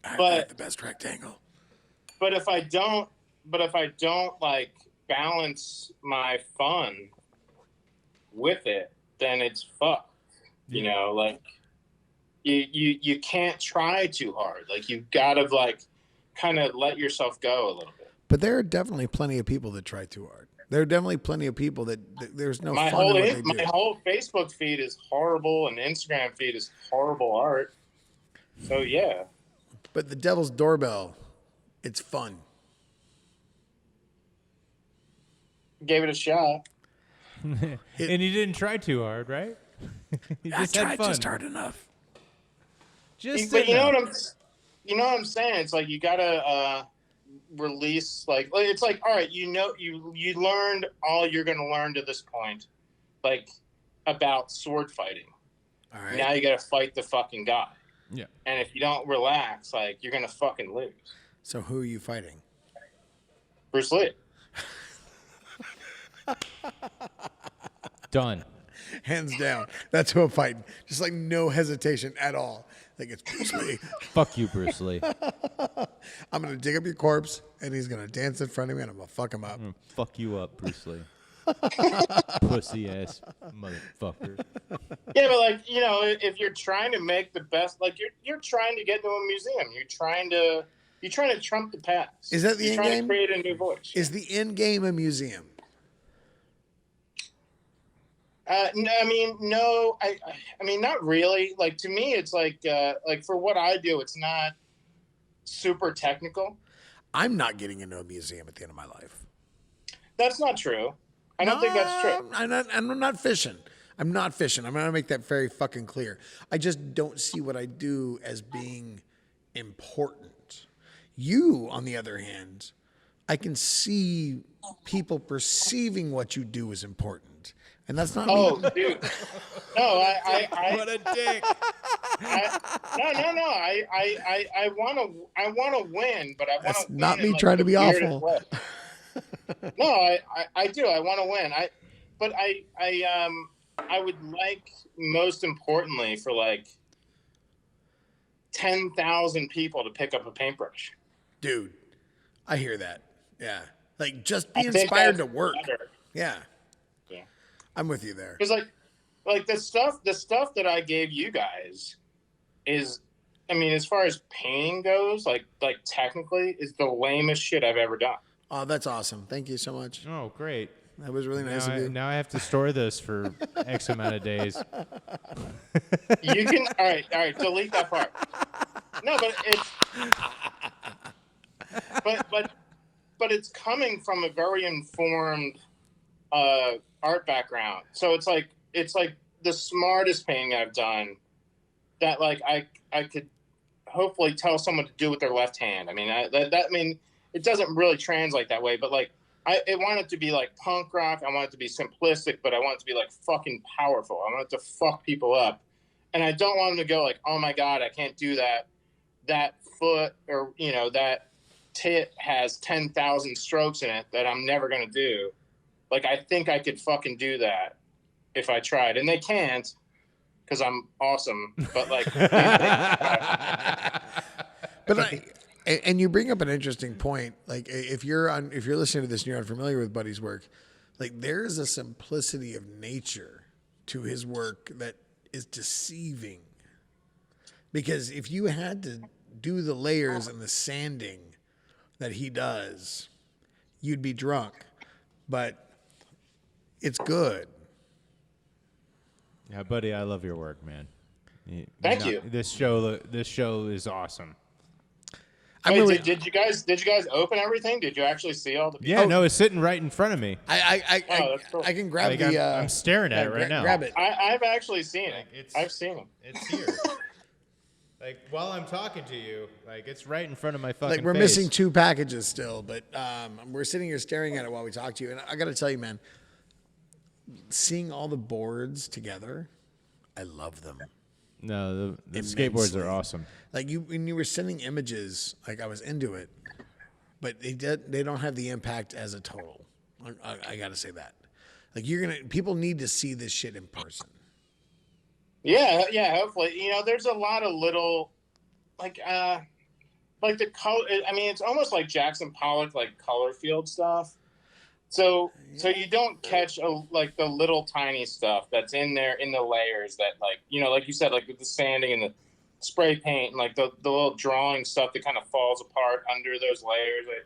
Speaker 1: I've got the best rectangle.
Speaker 2: But if I don't like balance my fun with it, then it's fucked. You know, like you can't try too hard. Like you've got to like kind of let yourself go a little bit.
Speaker 1: But there are definitely plenty of people that try too hard. There are definitely plenty of people that there's no fun in what they do.
Speaker 2: My whole Facebook feed is horrible and Instagram feed is horrible art. So yeah.
Speaker 1: But the Devil's Doorbell, it's fun.
Speaker 2: Gave it a shot.
Speaker 3: And you didn't try too hard, right? You just had fun.
Speaker 1: Just hard enough.
Speaker 2: But you know what I'm saying? It's like you gotta release like it's like, all right, you learned all you're gonna learn to this point, like about sword fighting.
Speaker 1: All right.
Speaker 2: Now you gotta fight the fucking guy.
Speaker 3: Yeah.
Speaker 2: And if you don't relax, like you're gonna fucking lose.
Speaker 1: So who are you fighting?
Speaker 2: Bruce Lee.
Speaker 3: Done.
Speaker 1: Hands down. That's who I'm fighting. Just like no hesitation at all. Like it's Bruce Lee.
Speaker 3: Fuck you, Bruce Lee.
Speaker 1: I'm going to dig up your corpse and he's going to dance in front of me and I'm going to fuck him up.
Speaker 3: Fuck you up, Bruce Lee. Pussy ass motherfucker.
Speaker 2: Yeah, but like, you know, if you're trying to make the best, like you're trying to get into a museum, you're trying to trump the past.
Speaker 1: Is that the
Speaker 2: you're
Speaker 1: end
Speaker 2: trying
Speaker 1: game?
Speaker 2: to create a new voice.
Speaker 1: Is the end game a museum?
Speaker 2: No, I mean, no, I mean, not really. Like to me, it's like for what I do, it's not super technical.
Speaker 1: I'm not getting into a museum at the end of my life.
Speaker 2: That's not true. I don't think that's true.
Speaker 1: I'm not fishing. I'm not fishing. I'm going to make that very fucking clear. I just don't see what I do as being important. You, on the other hand, I can see people perceiving what you do as important. And that's not
Speaker 2: Oh,
Speaker 1: me.
Speaker 2: dude. No, I
Speaker 3: What a dick.
Speaker 2: No. I want to win, but I want to
Speaker 1: That's
Speaker 2: win.
Speaker 1: not me
Speaker 2: in, like,
Speaker 1: trying to
Speaker 2: the
Speaker 1: be
Speaker 2: weirdest
Speaker 1: awful.
Speaker 2: way. No, I do. I want to win. But I would like, most importantly, for like 10,000 people to pick up a paintbrush.
Speaker 1: Dude, I hear that. Yeah. Like just be
Speaker 2: I think
Speaker 1: inspired to
Speaker 2: that's
Speaker 1: work.
Speaker 2: better.
Speaker 1: Yeah.
Speaker 2: Yeah.
Speaker 1: I'm with you there.
Speaker 2: Because like the stuff that I gave you guys is, I mean, as far as painting goes, like technically, is the lamest shit I've ever done.
Speaker 1: Oh, that's awesome. Thank you so much.
Speaker 3: Oh, great.
Speaker 1: That was really nice of you.
Speaker 3: Now I have to store this for X amount of days.
Speaker 2: You can all right, delete that part. No, but it's but it's coming from a very informed art background. So it's like the smartest painting I've done that like I could hopefully tell someone to do with their left hand. I mean, I mean, it doesn't really translate that way, but like I want it to be like punk rock. I want it to be simplistic, but I want it to be like fucking powerful. I want it to fuck people up. And I don't want them to go like, oh my God, I can't do that. That foot or, you know, that tit has 10,000 strokes in it that I'm never going to do. Like, I think I could fucking do that if I tried. And they can't because I'm awesome. But like,
Speaker 1: and you bring up an interesting point. Like if you're listening to this and you're unfamiliar with Buddy's work, like there is a simplicity of nature to his work that is deceiving. Because if you had to do the layers and the sanding that he does, you'd be drunk. But it's good.
Speaker 3: Yeah, buddy, I love your work, man.
Speaker 2: Thank you.
Speaker 3: This show is awesome.
Speaker 2: Wait, did you guys open everything? Did you actually see all the people?
Speaker 3: Yeah, no, it's sitting right in front of me.
Speaker 2: that's cool.
Speaker 1: I can grab
Speaker 3: I'm staring at it right now.
Speaker 1: Grab it.
Speaker 2: I've actually seen it.
Speaker 3: It's-
Speaker 2: I've seen it.
Speaker 3: It's here. Like while I'm talking to you, like it's right in front of my fucking
Speaker 1: Like we're
Speaker 3: face.
Speaker 1: missing 2 packages still, but we're sitting here staring at it while we talk to you. And I got to tell you, man, seeing all the boards together, I love them.
Speaker 3: No, the
Speaker 1: Immensely.
Speaker 3: skateboards are awesome.
Speaker 1: Like when you were sending images, like I was into it, but they don't have the impact as a total. I got to say that. Like people need to see this shit in person.
Speaker 2: Yeah, hopefully. You know, there's a lot of little, like the color. I mean, it's almost like Jackson Pollock, like color field stuff. So you don't catch like the little tiny stuff that's in there in the layers that, like, you know, like you said, like with the sanding and the spray paint and like the little drawing stuff that kind of falls apart under those layers. I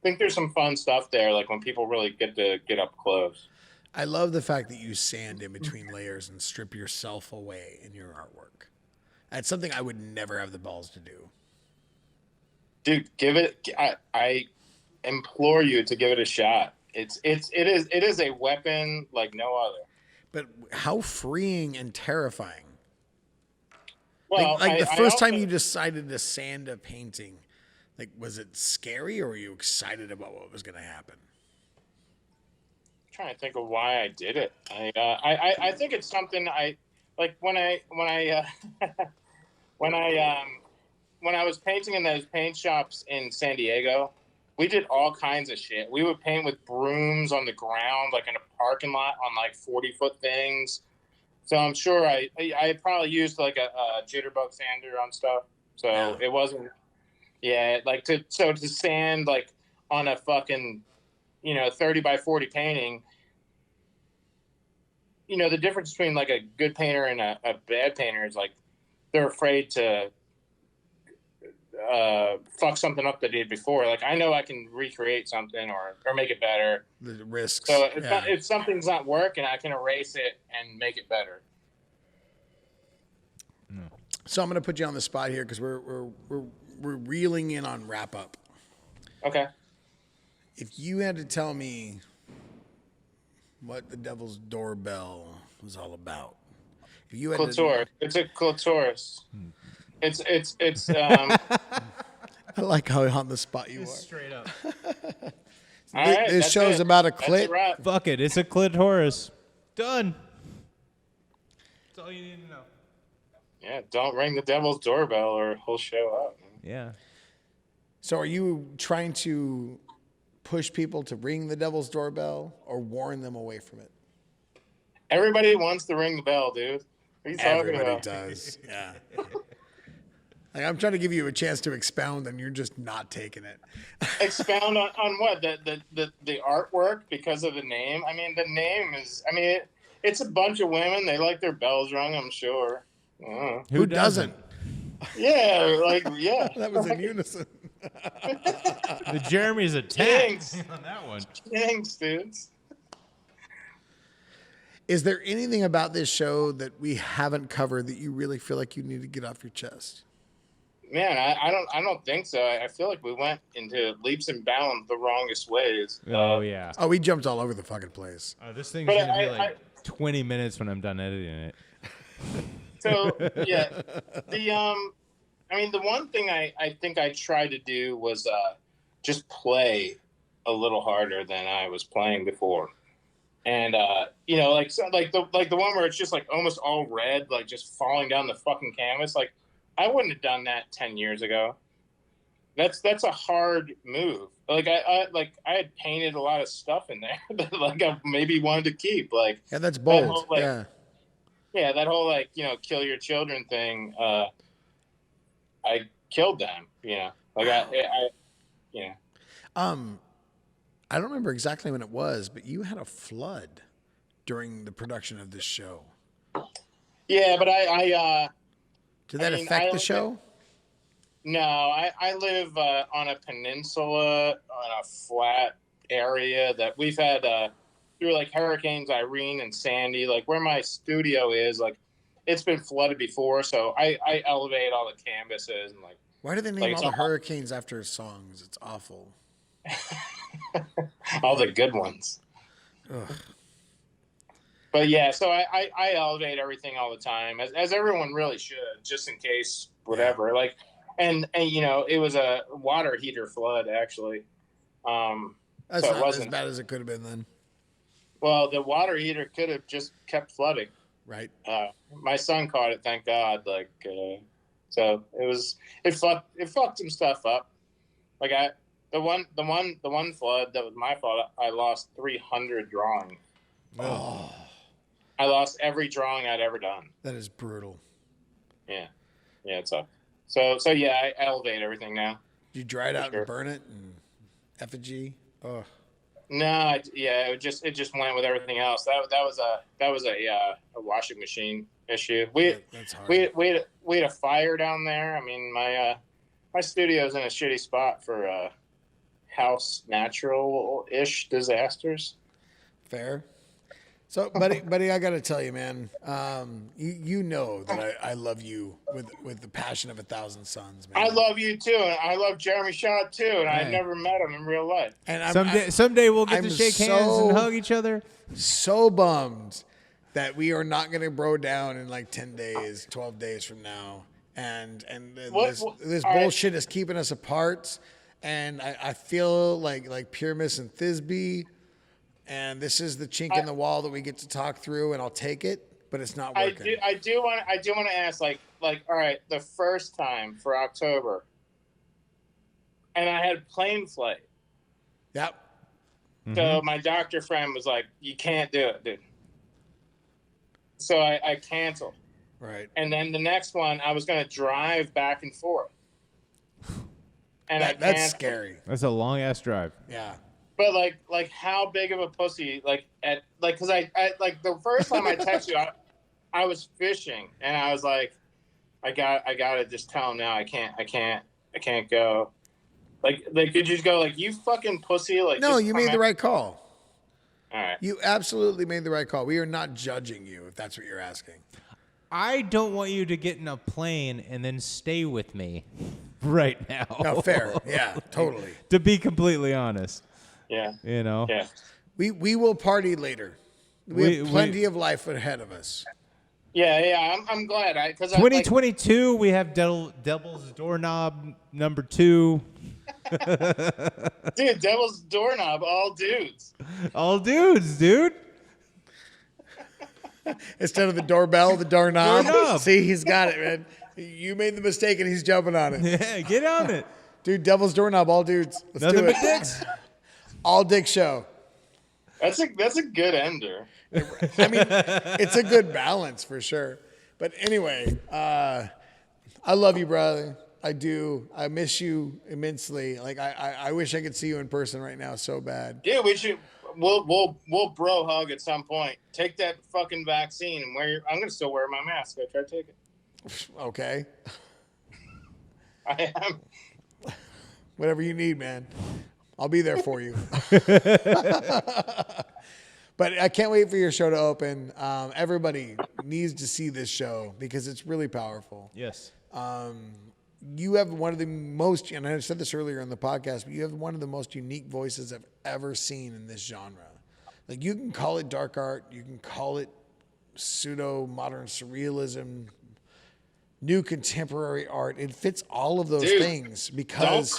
Speaker 2: think there's some fun stuff there, like when people really get to get up close.
Speaker 1: I love the fact that you sand in between layers and strip yourself away in your artwork. That's something I would never have the balls to do.
Speaker 2: Dude, give it. I implore you to give it a shot. It is a weapon like no other.
Speaker 1: But how freeing and terrifying.
Speaker 2: Well,
Speaker 1: Like the first time you decided to sand a painting, like was it scary or were you excited about what was going to happen?
Speaker 2: Trying to think of why I did it. I think it's something I like when I when I was painting in those paint shops in San Diego, we did all kinds of shit. We would paint with brooms on the ground, like in a parking lot, on like 40-foot things. So I'm sure I probably used like a jitterbug sander on stuff. So it wasn't, like to sand like on a fucking, 30 by 40 painting. The difference between like a good painter and a bad painter is like they're afraid to fuck something up they did before. Like I know I can recreate something or make it better.
Speaker 1: The risks.
Speaker 2: So if something's not working, I can erase it and make it better.
Speaker 1: So I'm going to put you on the spot here because we're reeling in on wrap up.
Speaker 2: Okay.
Speaker 1: If you had to tell me what the Devil's Doorbell was all about, if you had
Speaker 2: clitoris. It's a clitoris. It's
Speaker 1: I like how on the spot you are.
Speaker 3: Straight up.
Speaker 2: All right,
Speaker 1: This show's about a clit.
Speaker 3: Fuck it. It's a clitoris. Done. That's all you need to know.
Speaker 2: Yeah, don't ring the Devil's Doorbell or he'll show up.
Speaker 3: Yeah.
Speaker 1: So are you trying to push people to ring the Devil's Doorbell or warn them away from it?
Speaker 2: Everybody wants to ring the bell, dude. What are you talking
Speaker 1: Everybody
Speaker 2: about?
Speaker 1: does. Yeah. Like I'm trying to give you a chance to expound, and you're just not taking it.
Speaker 2: Expound on what? The artwork because of the name? I mean, the name is. I mean, it's a bunch of women. They like their bells rung. I'm sure.
Speaker 1: Who doesn't?
Speaker 2: Yeah,
Speaker 1: That was in unison.
Speaker 3: The Jeremy's attack on that one.
Speaker 2: Thanks, dudes.
Speaker 1: Is there anything about this show that we haven't covered that you really feel like you need to get off your chest?
Speaker 2: Man, I don't think so. I feel like we went into leaps and bounds the wrongest ways.
Speaker 3: Oh yeah.
Speaker 1: Oh, we jumped all over the fucking place.
Speaker 3: This thing's gonna be like 20 minutes when I'm done editing it.
Speaker 2: So yeah, the one thing I think I tried to do was just play a little harder than I was playing before, and like the one where it's just like almost all red, like just falling down the fucking canvas. Like I wouldn't have done that 10 years ago. That's a hard move. Like I had painted a lot of stuff in there that like I maybe wanted to keep. Like
Speaker 1: Yeah, that's bold.
Speaker 2: That whole, yeah, that whole kill your children thing. I killed them.
Speaker 1: I don't remember exactly when it was, but you had a flood during the production of this show.
Speaker 2: Yeah, but
Speaker 1: Did that affect the show?
Speaker 2: No, I live on a peninsula on a flat area that we've had through like Hurricanes Irene and Sandy, like where my studio is, like it's been flooded before, so I elevate all the canvases and like.
Speaker 1: Why do they name all the hurricanes after songs? It's awful.
Speaker 2: All the good ones.
Speaker 1: Ugh.
Speaker 2: But yeah, so I elevate everything all the time, as everyone really should, just in case whatever. Like, and it was a water heater flood actually.
Speaker 1: That's
Speaker 2: so
Speaker 1: not
Speaker 2: it wasn't
Speaker 1: as bad as it could have been then.
Speaker 2: Well, the water heater could have just kept flooding.
Speaker 1: Right.
Speaker 2: My son caught it, thank God. Like, so it fucked some stuff up. Like the one flood that was my fault. I lost 300 drawings.
Speaker 1: Oh.
Speaker 2: I lost every drawing I'd ever done.
Speaker 1: That is brutal.
Speaker 2: Yeah, it's up. So yeah, I elevate everything now.
Speaker 1: Did you dry it out and burn it and effigy? Oh.
Speaker 2: No, it just went with everything else. That was a washing machine issue.
Speaker 1: That's hard.
Speaker 2: We had a fire down there. I mean, my studio's in a shitty spot for house natural-ish disasters.
Speaker 1: Fair. So, buddy, I got to tell you, man, you know that I love you with the passion of 1,000 suns, man.
Speaker 2: I love you too, and I love Jeremy Shaw too, and I never met him in real life.
Speaker 1: And
Speaker 3: someday we'll get to shake hands and hug each other.
Speaker 1: So bummed that we are not going to bro down in like 10 days, 12 days from now, and this bullshit is keeping us apart, and I feel like Pyramus and Thisbe. And this is the chink in the wall that we get to talk through, and I'll take it. but it's not working.
Speaker 2: I do want to ask, like, all right, the first time for October, and I had plane flight.
Speaker 1: Yep.
Speaker 2: So my doctor friend was like, "You can't do it, dude." So I canceled.
Speaker 1: Right.
Speaker 2: And then the next one, I was going to drive back and forth. And
Speaker 1: that's scary.
Speaker 3: That's a long ass drive.
Speaker 1: Yeah.
Speaker 2: But like how big of a pussy, because I the first time I texted you, I was fishing and I was like, I gotta just tell him now I can't go. Like could you just go like, you fucking pussy? Like,
Speaker 1: no, you made the right call.
Speaker 2: All right.
Speaker 1: You absolutely made the right call. We are not judging you if that's what you're asking.
Speaker 3: I don't want you to get in a plane and then stay with me right now.
Speaker 1: No, fair. Yeah, totally.
Speaker 3: To be completely honest.
Speaker 2: Yeah.
Speaker 3: You know?
Speaker 2: Yeah.
Speaker 1: We will party later. We have plenty of life ahead of us.
Speaker 2: Yeah. I'm glad.
Speaker 3: 2022, we have Devil's Doorknob number 2.
Speaker 2: Dude, Devil's Doorknob, all dudes.
Speaker 3: All dudes, dude.
Speaker 1: Instead of the doorbell, the doorknob.
Speaker 3: Doorknob.
Speaker 1: See, he's got it, man. You made the mistake and he's jumping on it.
Speaker 3: Yeah, get on it.
Speaker 1: Dude, Devil's Doorknob, all dudes. Let's
Speaker 3: Nothing
Speaker 1: do it.
Speaker 3: but dicks.
Speaker 1: All dick show.
Speaker 2: That's a good ender.
Speaker 1: I mean, it's a good balance for sure. But anyway, I love you, brother. I do. I miss you immensely. Like I wish I could see you in person right now so bad.
Speaker 2: Yeah, we should. We'll bro hug at some point. Take that fucking vaccine and I'm gonna still wear my mask. I try to take it.
Speaker 1: Okay.
Speaker 2: I am.
Speaker 1: Whatever you need, man. I'll be there for you. But I can't wait for your show to open. Everybody needs to see this show because it's really powerful.
Speaker 3: Yes.
Speaker 1: You have one of the most, and I said this earlier in the podcast, but you have one of the most unique voices I've ever seen in this genre. Like, you can call it dark art, you can call it pseudo-modern surrealism, new contemporary art. It fits all of those things because...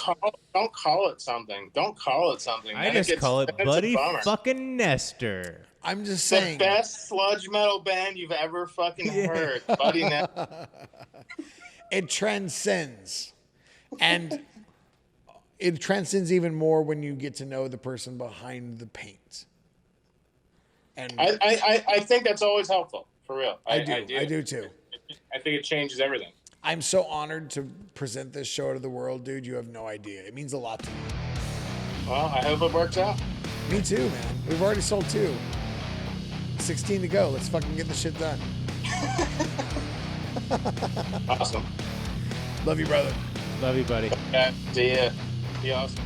Speaker 2: Don't call it something. Don't call it something.
Speaker 3: I just call it Buddy fucking Nestor.
Speaker 1: I'm just saying.
Speaker 2: The best sludge metal band you've ever fucking heard. Buddy Nestor.
Speaker 1: It transcends. And it transcends even more when you get to know the person behind the paint. And
Speaker 2: I think that's always helpful, for real.
Speaker 1: I do too.
Speaker 2: I think it changes everything.
Speaker 1: I'm so honored to present this show to the world, dude. You have no idea. It means a lot to me.
Speaker 2: Well, I hope it works out.
Speaker 1: Me too, man. We've already sold 2. 16 to go. Let's fucking get this shit done.
Speaker 2: Awesome.
Speaker 1: Love you, brother.
Speaker 3: Love you, buddy.
Speaker 2: Yeah, see ya. Be awesome.